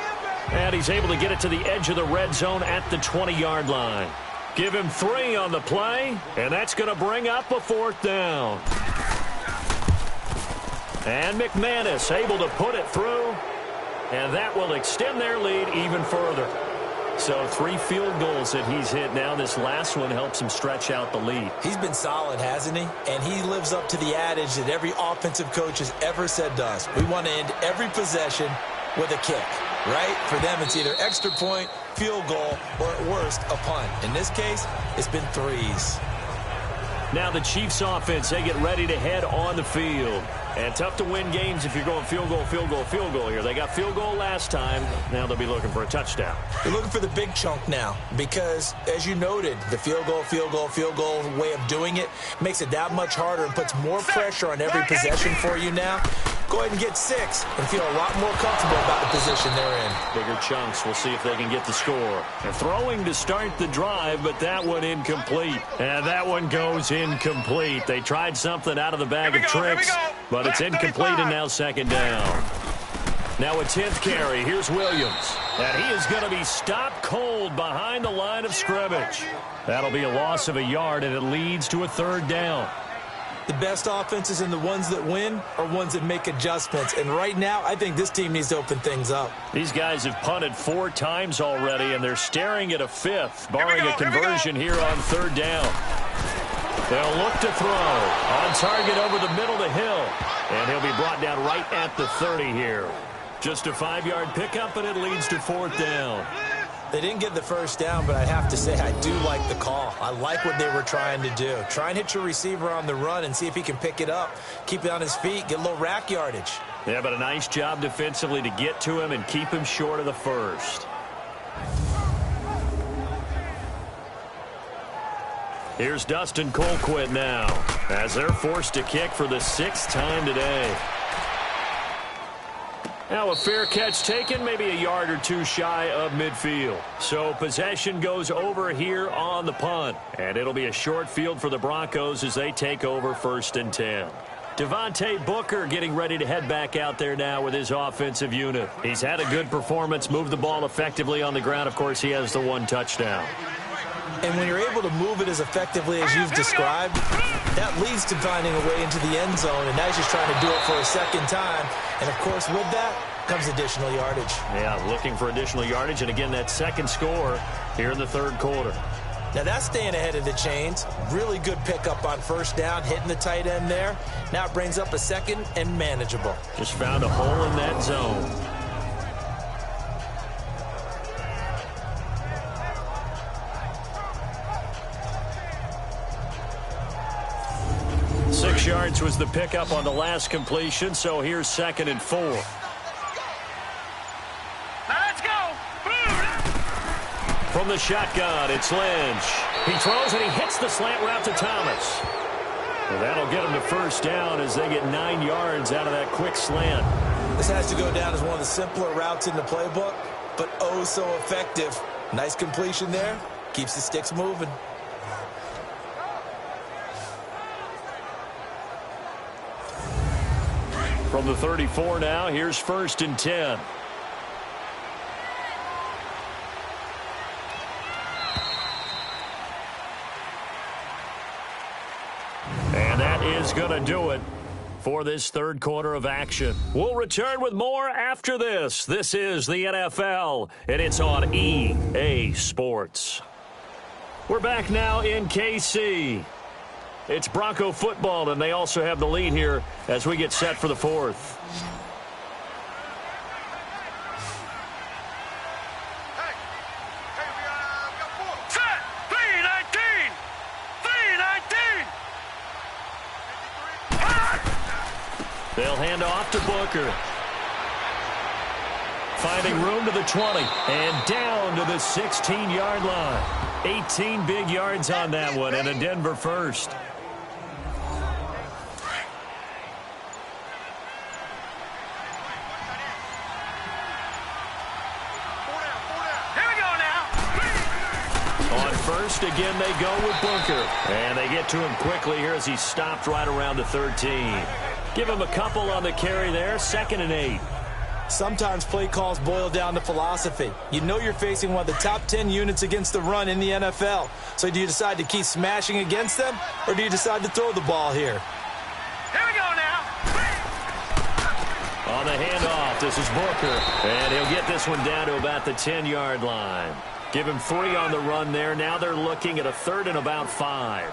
And he's able to get it to the edge of the red zone at the 20-yard line. Give him 3 on the play, and that's going to bring up a 4th down. And McManus able to put it through, and that will extend their lead even further. So 3 field goals that he's hit now. This last one helps him stretch out the lead. He's been solid, hasn't he? And he lives up to the adage that every offensive coach has ever said to us. We want to end every possession with a kick, right? For them, it's either extra point, field goal, or at worst, a punt. In this case, it's been 3s. Now the Chiefs offense, they get ready to head on the field. And tough to win games if you're going field goal, field goal, field goal here. They got field goal last time. Now they'll be looking for a touchdown. They're looking for the big chunk now because, as you noted, the field goal, field goal, field goal way of doing it makes it that much harder and puts more pressure on every possession for you now. Go ahead and get 6 and feel a lot more comfortable about the position they're in. Bigger chunks. We'll see if they can get the score. They're throwing to start the drive, but that one incomplete. And that one goes incomplete. They tried something out of the bag of tricks, but it's incomplete and now second down. Now a 10th carry. Here's Williams. And he is going to be stopped cold behind the line of scrimmage. That'll be a loss of a yard, and it leads to a 3rd down. The best offenses and the ones that win are ones that make adjustments. And right now, I think this team needs to open things up. These guys have punted 4 times already, and they're staring at a 5th, barring a conversion here on 3rd down. They'll look to throw. On target over the middle to Hill. And he'll be brought down right at the 30 here. Just a 5-yard pickup, and it leads to 4th down. They didn't get the first down, but I have to say I do like the call. I like what they were trying to do. Try and hit your receiver on the run and see if he can pick it up. Keep it on his feet, get a little rack yardage. Yeah, but a nice job defensively to get to him and keep him short of the first. Here's Dustin Colquitt now as they're forced to kick for the 6th time today. Now a fair catch taken, maybe a yard or 2 shy of midfield. So possession goes over here on the punt. And it'll be a short field for the Broncos as they take over 1st and 10. Devontae Booker getting ready to head back out there now with his offensive unit. He's had a good performance, moved the ball effectively on the ground. Of course, he has the 1 touchdown. And when you're able to move it as effectively as you've described, that leads to finding a way into the end zone, and now he's just trying to do it for a 2nd time. And, of course, with that comes additional yardage. Yeah, looking for additional yardage, and again, that 2nd score here in the 3rd quarter. Now, that's staying ahead of the chains. Really good pickup on 1st down, hitting the tight end there. Now it brings up a 2nd and manageable. Just found a hole in that zone. Yards was the pickup on the last completion, so here's 2nd and 4. Now let's go. From the shotgun, it's Lynch. He throws and he hits the slant route to Thomas. Well, that'll get him to 1st down as they get 9 yards out of that quick slant. This has to go down as one of the simpler routes in the playbook, but oh so effective. Nice completion there. Keeps the sticks moving. From the 34 now, here's 1st and 10. And that is going to do it for this 3rd quarter of action. We'll return with more after this. This is the NFL, and it's on EA Sports. We're back now in KC. It's Bronco football, and they also have the lead here as we get set for the 4th. Set. 319. 319. They'll hand off to Booker. Finding room to the 20 and down to the 16-yard line. 18 big yards on that one and a Denver first. First, again, they go with Booker. And they get to him quickly here as he stopped right around the 13. Give him a couple on the carry there. 2nd and 8. Sometimes play calls boil down to philosophy. You know you're facing one of the top 10 units against the run in the NFL. So do you decide to keep smashing against them, or do you decide to throw the ball here? Here we go now. On the handoff, this is Booker. And he'll get this one down to about the 10-yard line. Give him 3 on the run there. Now they're looking at a 3rd and about 5.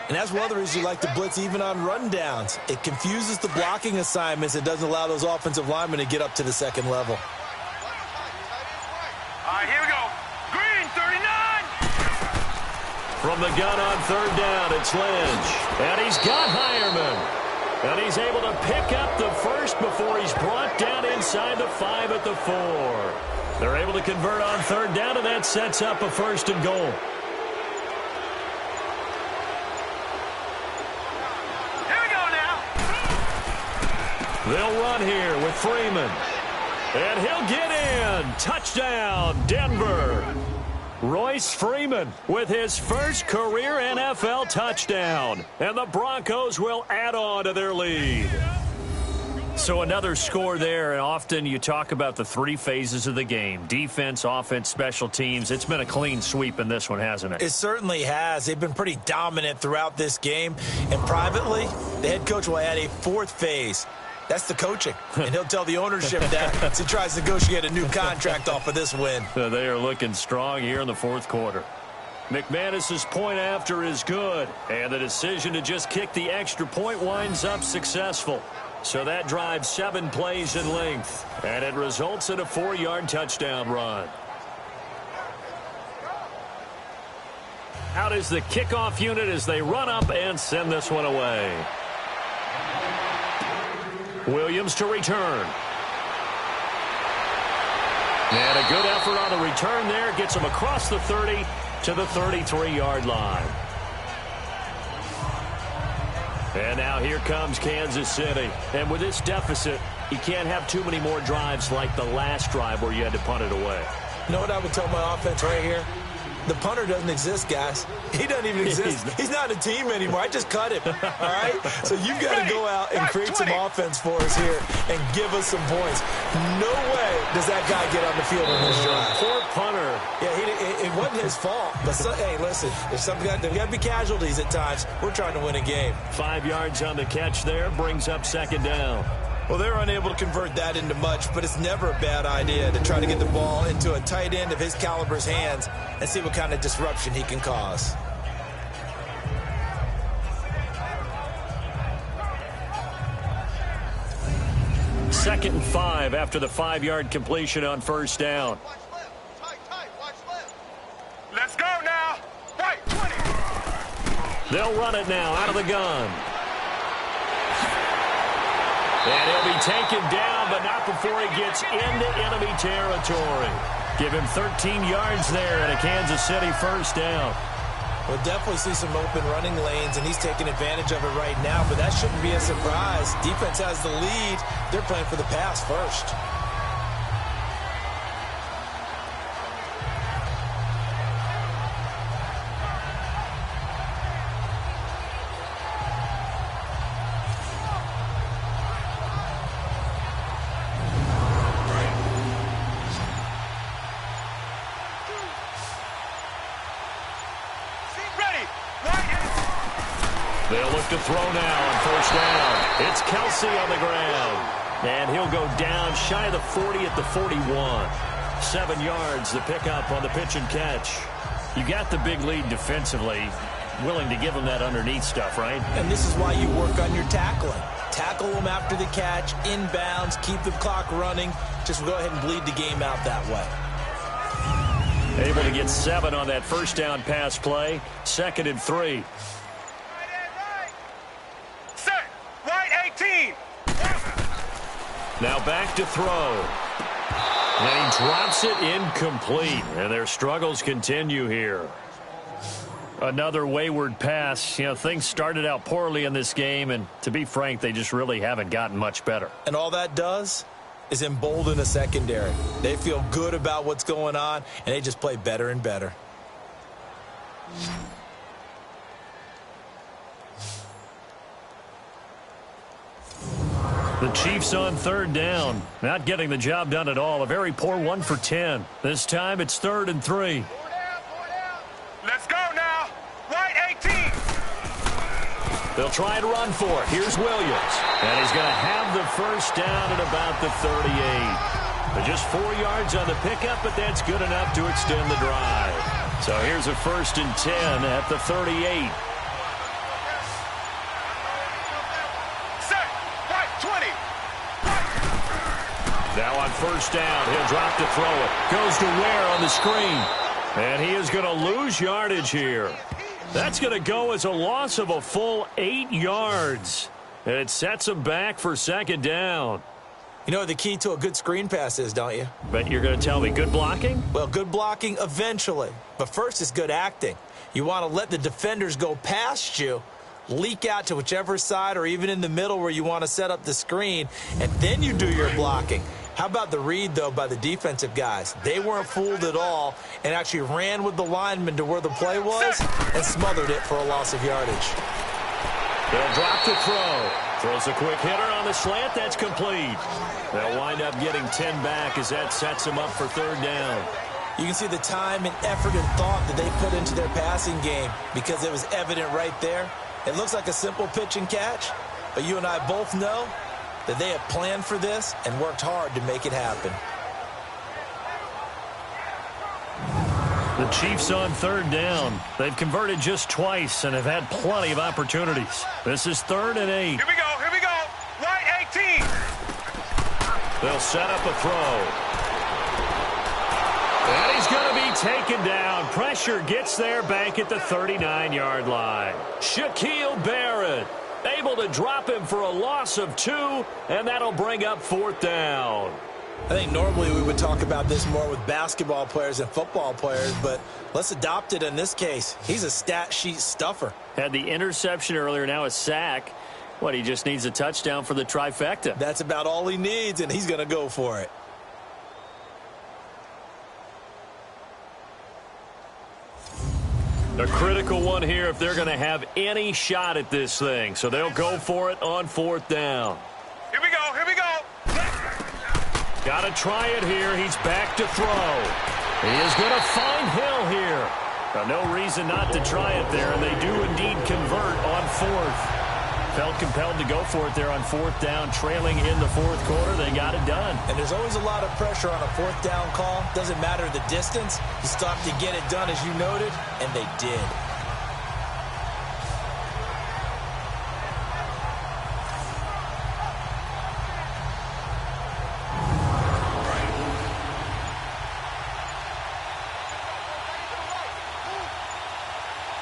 And that's one of the reasons you like to blitz even on rundowns. It confuses the blocking assignments. It doesn't allow those offensive linemen to get up to the second level. All right, here we go. Green, 39. From the gun on 3rd down, it's Lynch. And he's got Hireman. And he's able to pick up the first before he's brought down inside the 5 at the 4. They're able to convert on 3rd down, and that sets up a 1st and goal. Here we go now. They'll run here with Freeman. And he'll get in. Touchdown, Denver. Royce Freeman with his first career NFL touchdown. And the Broncos will add on to their lead. So another score there, and often you talk about the 3 phases of the game. Defense, offense, special teams. It's been a clean sweep in this one, hasn't it? It certainly has. They've been pretty dominant throughout this game. And privately, the head coach will add a 4th phase. That's the coaching. And he'll tell the ownership that as he tries to negotiate a new contract off of this win. They are looking strong here in the 4th quarter. McManus's point after is good. And the decision to just kick the extra point winds up successful. So that drives 7 plays in length. And it results in a 4-yard touchdown run. Out is the kickoff unit as they run up and send this one away. Williams to return. And a good effort on the return there. Gets him across the 30 to the 33-yard line. And now here comes Kansas City. And with this deficit, you can't have too many more drives like the last drive where you had to punt it away. You know what I would tell my offense right here? The punter doesn't exist, guys. He doesn't even exist. He's not a team anymore. I just cut him, all right? So you've got to go out and create some offense for us here and give us some points. No way does that guy get on the field on this drive. Poor punter. Yeah, it wasn't his fault. But hey, listen, there's got to be casualties at times. We're trying to win a game. 5 yards on the catch there brings up 2nd down. Well, they're unable to convert that into much, but it's never a bad idea to try to get the ball into a tight end of his caliber's hands and see what kind of disruption he can cause. Second and 5 after the 5-yard completion on 1st down. Let's go now. Right, 20. They'll run it now out of the gun. And he'll be taken down, but not before he gets into enemy territory. Give him 13 yards there and a Kansas City 1st down. We'll definitely see some open running lanes, and he's taking advantage of it right now, but that shouldn't be a surprise. Defense has the lead. They're playing for the pass first. They'll look to throw now on 1st down. It's Kelsey on the ground. And he'll go down shy of the 40 at the 41. 7 yards, the pickup on the pitch and catch. You got the big lead defensively. Willing to give them that underneath stuff, right? And this is why you work on your tackling. Tackle them after the catch, inbounds, keep the clock running. Just go ahead and bleed the game out that way. Able to get 7 on that 1st down pass play. 2nd and 3. Set. Right 18. Now back to throw. And he drops it incomplete. And their struggles continue here. Another wayward pass. You know, things started out poorly in this game, and to be frank, they just really haven't gotten much better. And all that does is embolden a secondary. They feel good about what's going on, and they just play better and better. The Chiefs on 3rd down. Not getting the job done at all. A very poor 1 for 10. This time it's 3rd and 3. Let's go now. Right 18. They'll try and run for it. Here's Williams. And he's going to have the 1st down at about the 38. Just 4 yards on the pickup, but that's good enough to extend the drive. So here's a 1st and 10 at the 38. Set. Right, 20. Now on 1st down, he'll drop to throw it. Goes to Ware on the screen. And he is going to lose yardage here. That's going to go as a loss of a full 8 yards. And it sets him back for 2nd down. You know what the key to a good screen pass is, don't you? Bet you're going to tell me good blocking? Well, good blocking eventually. But first is good acting. You want to let the defenders go past you, leak out to whichever side or even in the middle where you want to set up the screen, and then you do your blocking. How about the read, though, by the defensive guys? They weren't fooled at all and actually ran with the lineman to where the play was and smothered it for a loss of yardage. They'll drop to throw. Throws a quick hitter on the slant. That's complete. They'll wind up getting 10 back as that sets them up for 3rd down. You can see the time and effort and thought that they put into their passing game because it was evident right there. It looks like a simple pitch and catch, but you and I both know that they have planned for this and worked hard to make it happen. The Chiefs on 3rd down. They've converted just twice and have had plenty of opportunities. This is 3rd and 8. Here we go. Here we go. Right 18. They'll set up a throw. And he's going to be taken down. Pressure gets there back at the 39-yard line. Shaquille Barrett able to drop him for a loss of 2, and that'll bring up 4th down. I think normally we would talk about this more with basketball players and football players, but let's adopt it in this case. He's a stat sheet stuffer. Had the interception earlier, now a sack. What, he just needs a touchdown for the trifecta. That's about all he needs, and he's going to go for it. A critical one here if they're going to have any shot at this thing. So they'll go for it on 4th down. Here we go. Here we go. Got to try it here. He's back to throw. He is going to find Hill here. No reason not to try it there, and they do indeed convert on 4th. Felt compelled to go for it there on 4th down, trailing in the 4th quarter. They got it done. And there's always a lot of pressure on a 4th down call. Doesn't matter the distance. You stop to get it done, as you noted, and they did.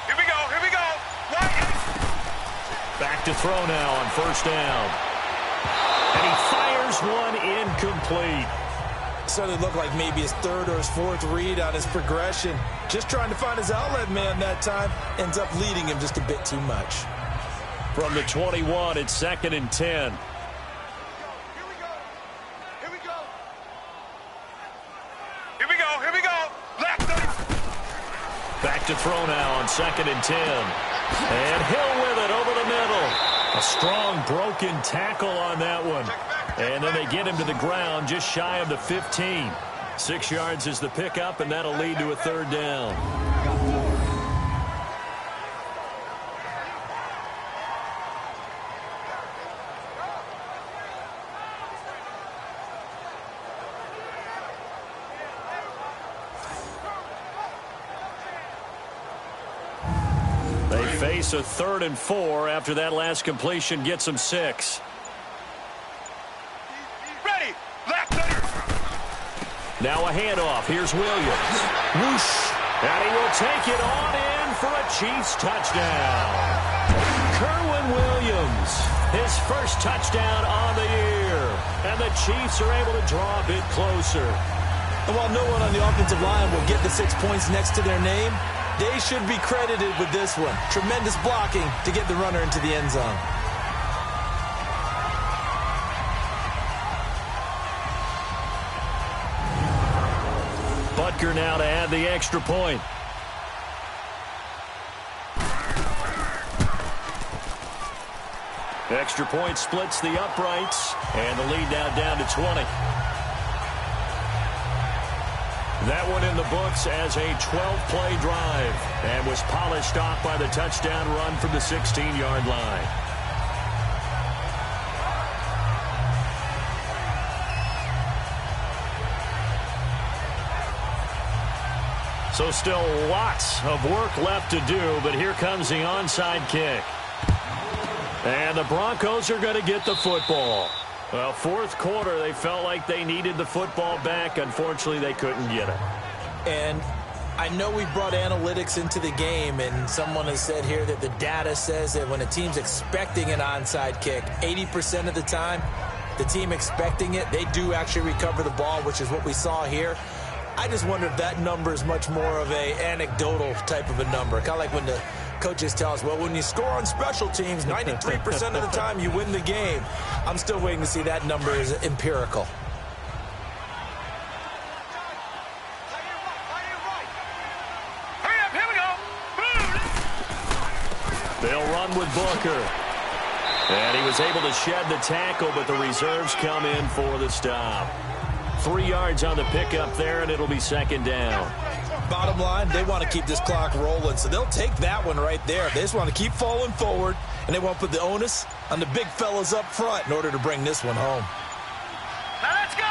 Here we go. Here we go. Back to throw now on 1st down. And he fires one incomplete. Certainly looked like maybe his 3rd or his 4th read on his progression. Just trying to find his outlet man that time. Ends up leading him just a bit too much. From the 21, it's 2nd and 10. Here we go. Here we go. Here we go. Here we go. Back to throw now on 2nd and 10. And Hill with it over the middle. A strong broken tackle on that one. And then they get him to the ground just shy of the 15. 6 yards is the pickup, and that'll lead to a 3rd down. They face a 3rd and 4 after that last completion gets them 6. Ready. Now a handoff. Here's Williams. Whoosh. And he will take it on in for a Chiefs touchdown. Kerwin Williams, his first touchdown on the year. And the Chiefs are able to draw a bit closer. And while no one on the offensive line will get the 6 points next to their name, they should be credited with this one. Tremendous blocking to get the runner into the end zone. Butker now to add the extra point. Extra point splits the uprights, and the lead now down to 20. That one in the books as a 12-play drive and was polished off by the touchdown run from the 16-yard line. So still lots of work left to do, but here comes the onside kick. And the Broncos are going to get the football. Well, fourth quarter, they felt like they needed the football back. Unfortunately, they couldn't get it. And I know we brought analytics into the game, and someone has said here that the data says that when a team's expecting an onside kick, 80% of the time, the team expecting it, they do actually recover the ball, which is what we saw here. I just wonder if that number is much more of a anecdotal type of a number. Kind of like when the coaches tell us, well, when you score on special teams, 93% of the time you win the game. I'm still waiting to see that number is empirical. Hurry up, here we go. They'll run with Booker. And he was able to shed the tackle, but the reserves come in for the stop. 3 yards on the pickup there, and it'll be second down. Bottom line, they want to keep this clock rolling, so they'll take that one right there. They just want to keep falling forward, and they won't put the onus on the big fellas up front in order to bring this one home. Now let's go.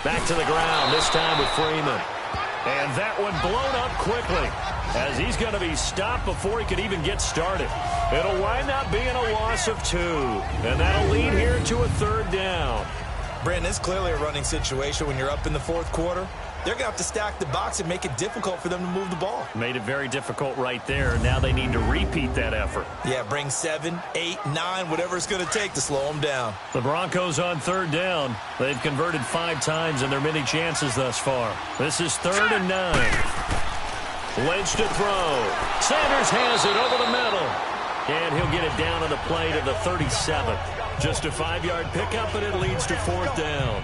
Back to the ground, this time with Freeman. And that one blown up quickly as he's going to be stopped before he could even get started. It'll wind up being a loss of 2, and that'll lead here to a third down. Brandon, it's clearly a running situation when you're up in the fourth quarter. They're going to have to stack the box and make it difficult for them to move the ball. Made it very difficult right there. Now they need to repeat that effort. Yeah, bring 7, 8, 9, whatever it's going to take to slow them down. The Broncos on third down. They've converted 5 times in their many chances thus far. This is 3rd and 9. Lynch to throw. Sanders has it over the middle. And he'll get it down on the play to the 37. Just a 5-yard pickup, and it leads to 4th down.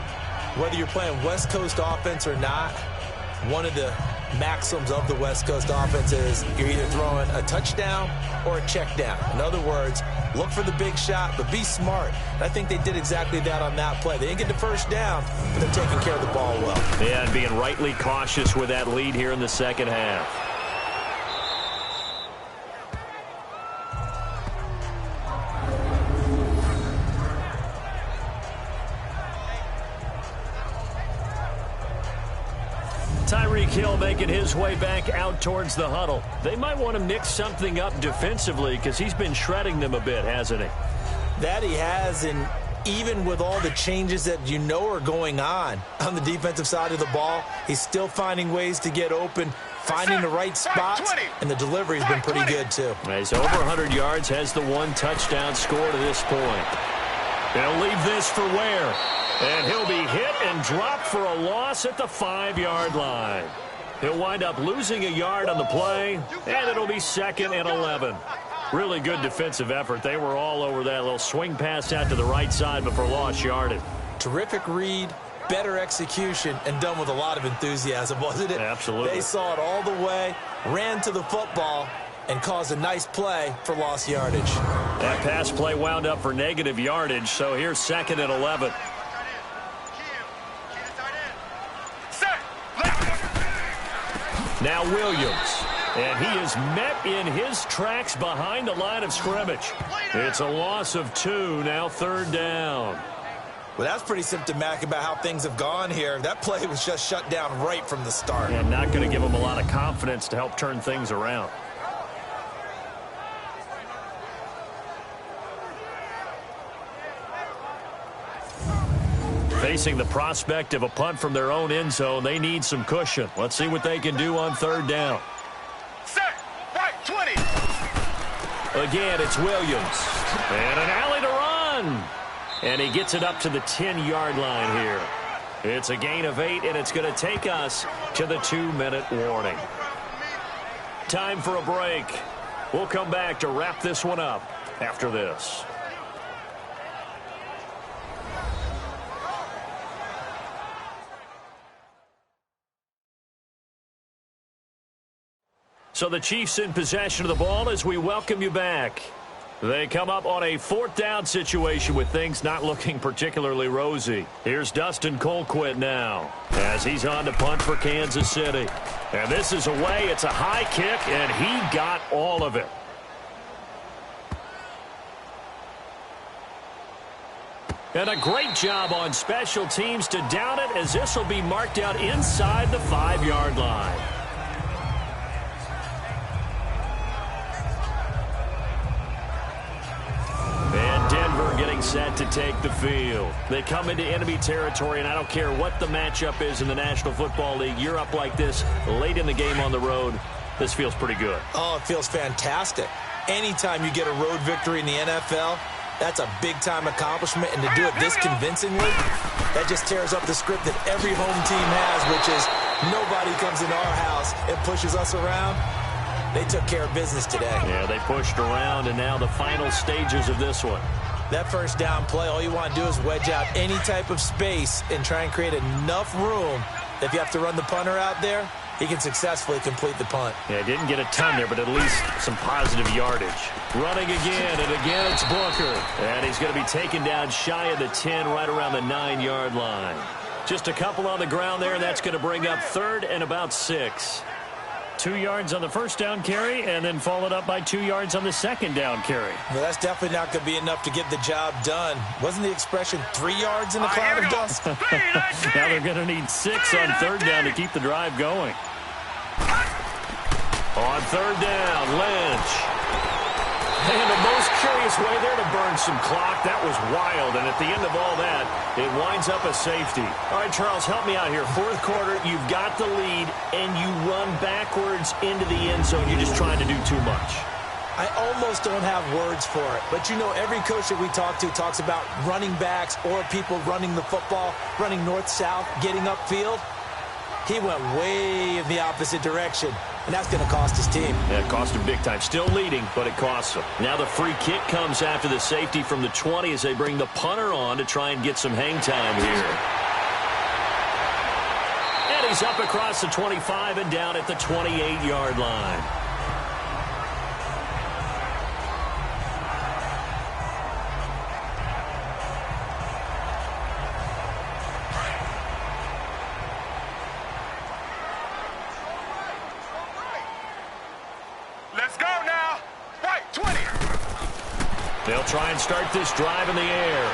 Whether you're playing West Coast offense or not, one of the maxims of the West Coast offense is you're either throwing a touchdown or a check down. In other words, look for the big shot, but be smart. And I think they did exactly that on that play. They didn't get the first down, but they're taking care of the ball well. Yeah, and being rightly cautious with that lead here in the second half. Tyreek Hill making his way back out towards the huddle. They might want to mix something up defensively because he's been shredding them a bit, hasn't he? That he has, and even with all the changes that you know are going on the defensive side of the ball, he's still finding ways to get open, finding the right spots, and the delivery's been pretty good too. He's over 100 yards, has the 1 touchdown score to this point. They'll leave this for Ware. And he'll be hit and dropped for a loss at the 5-yard line. He'll wind up losing a yard on the play, and it'll be 2nd and 11. Really good defensive effort. They were all over that little swing pass out to the right side, but for lost yardage. Terrific read, better execution, and done with a lot of enthusiasm, wasn't it? Absolutely. They saw it all the way, ran to the football, and caused a nice play for lost yardage. That pass play wound up for negative yardage, so here's 2nd and 11. Now Williams, and he is met in his tracks behind the line of scrimmage. It's a loss of 2, now 3rd down. Well, that's pretty symptomatic about how things have gone here. That play was just shut down right from the start. And not going to give him a lot of confidence to help turn things around. Facing the prospect of a punt from their own end zone, they need some cushion. Let's see what they can do on 3rd down. Set. Right, 20. Again, it's Williams. And an alley to run. And he gets it up to the 10-yard line here. It's a gain of 8, and it's going to take us to the 2-minute warning. Time for a break. We'll come back to wrap this one up after this. So the Chiefs in possession of the ball as we welcome you back. They come up on a 4th down situation with things not looking particularly rosy. Here's Dustin Colquitt now as he's on to punt for Kansas City. And this is away. It's a high kick, and he got all of it. And a great job on special teams to down it, as this will be marked out inside the 5-yard line. And Denver getting set to take the field. They come into enemy territory, and I don't care what the matchup is in the National Football League. You're up like this late in the game on the road. This feels pretty good. Oh, it feels fantastic. Anytime you get a road victory in the NFL, that's a big-time accomplishment, and to do it this convincingly, that just tears up the script that every home team has, which is nobody comes into our house and pushes us around. They took care of business today. Yeah, they pushed around, and now the final stages of this one. That first down play, all you want to do is wedge out any type of space and try and create enough room that if you have to run the punter out there, he can successfully complete the punt. Yeah, didn't get a ton there, but at least some positive yardage. Running again, and again it's Booker. And he's going to be taken down shy of the 10, right around the 9-yard line. Just a couple on the ground there, and that's going to bring up 3rd and about 6. 2 yards on the first down carry, and then followed up by 2 yards on the second down carry. Well, that's definitely not going to be enough to get the job done. Wasn't the expression 3 yards in a cloud of dust? Now they're going to need 6 on 3rd down to keep the drive going. On 3rd down, Lynch. And the most curious way there to burn some clock. That was wild, and at the end of all that, it winds up a safety. All right, Charles, help me out here. 4th quarter, you've got the lead, and you run backwards into the end zone. You're just trying to do too much. I almost don't have words for it, but you know, every coach that we talk to talks about running backs or people running the football, running north-south, getting upfield. He went way in the opposite direction, and that's going to cost his team. Yeah, it cost him big time. Still leading, but it costs him. Now the free kick comes after the safety from the 20 as they bring the punter on to try and get some hang time here. And he's up across the 25 and down at the 28-yard line. Let's go now. Right, 20. They'll try and start this drive in the air.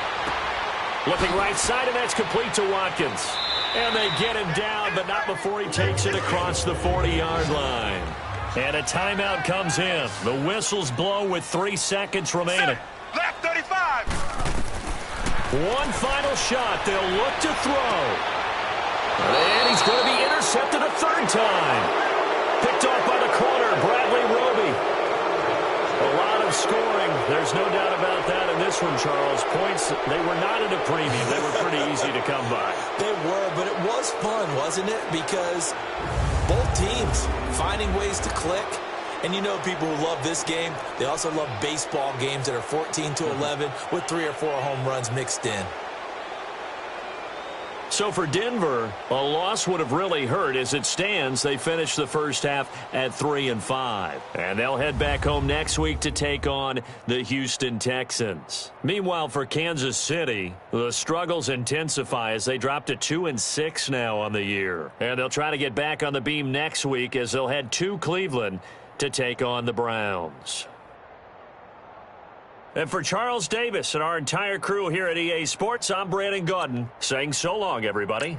Looking right side, and that's complete to Watkins. And they get him down, but not before he takes it across the 40-yard line. And a timeout comes in. The whistles blow with 3 seconds remaining. Left 35. One final shot. They'll look to throw. And he's going to be intercepted a 3rd time. Picked off by the corner, Bradley Roby. A lot of scoring. There's no doubt about that in this one, Charles. Points, they were not at a premium. They were pretty easy to come by. They were, but it was fun, wasn't it? Because both teams finding ways to click. And you know people who love this game, they also love baseball games that are 14-11 with 3 or 4 home runs mixed in. So for Denver, a loss would have really hurt. As it stands, they finished the first half at 3-5. And they'll head back home next week to take on the Houston Texans. Meanwhile, for Kansas City, the struggles intensify as they drop to 2-6 now on the year. And they'll try to get back on the beam next week as they'll head to Cleveland to take on the Browns. And for Charles Davis and our entire crew here at EA Sports, I'm Brandon Gaudin saying so long, everybody.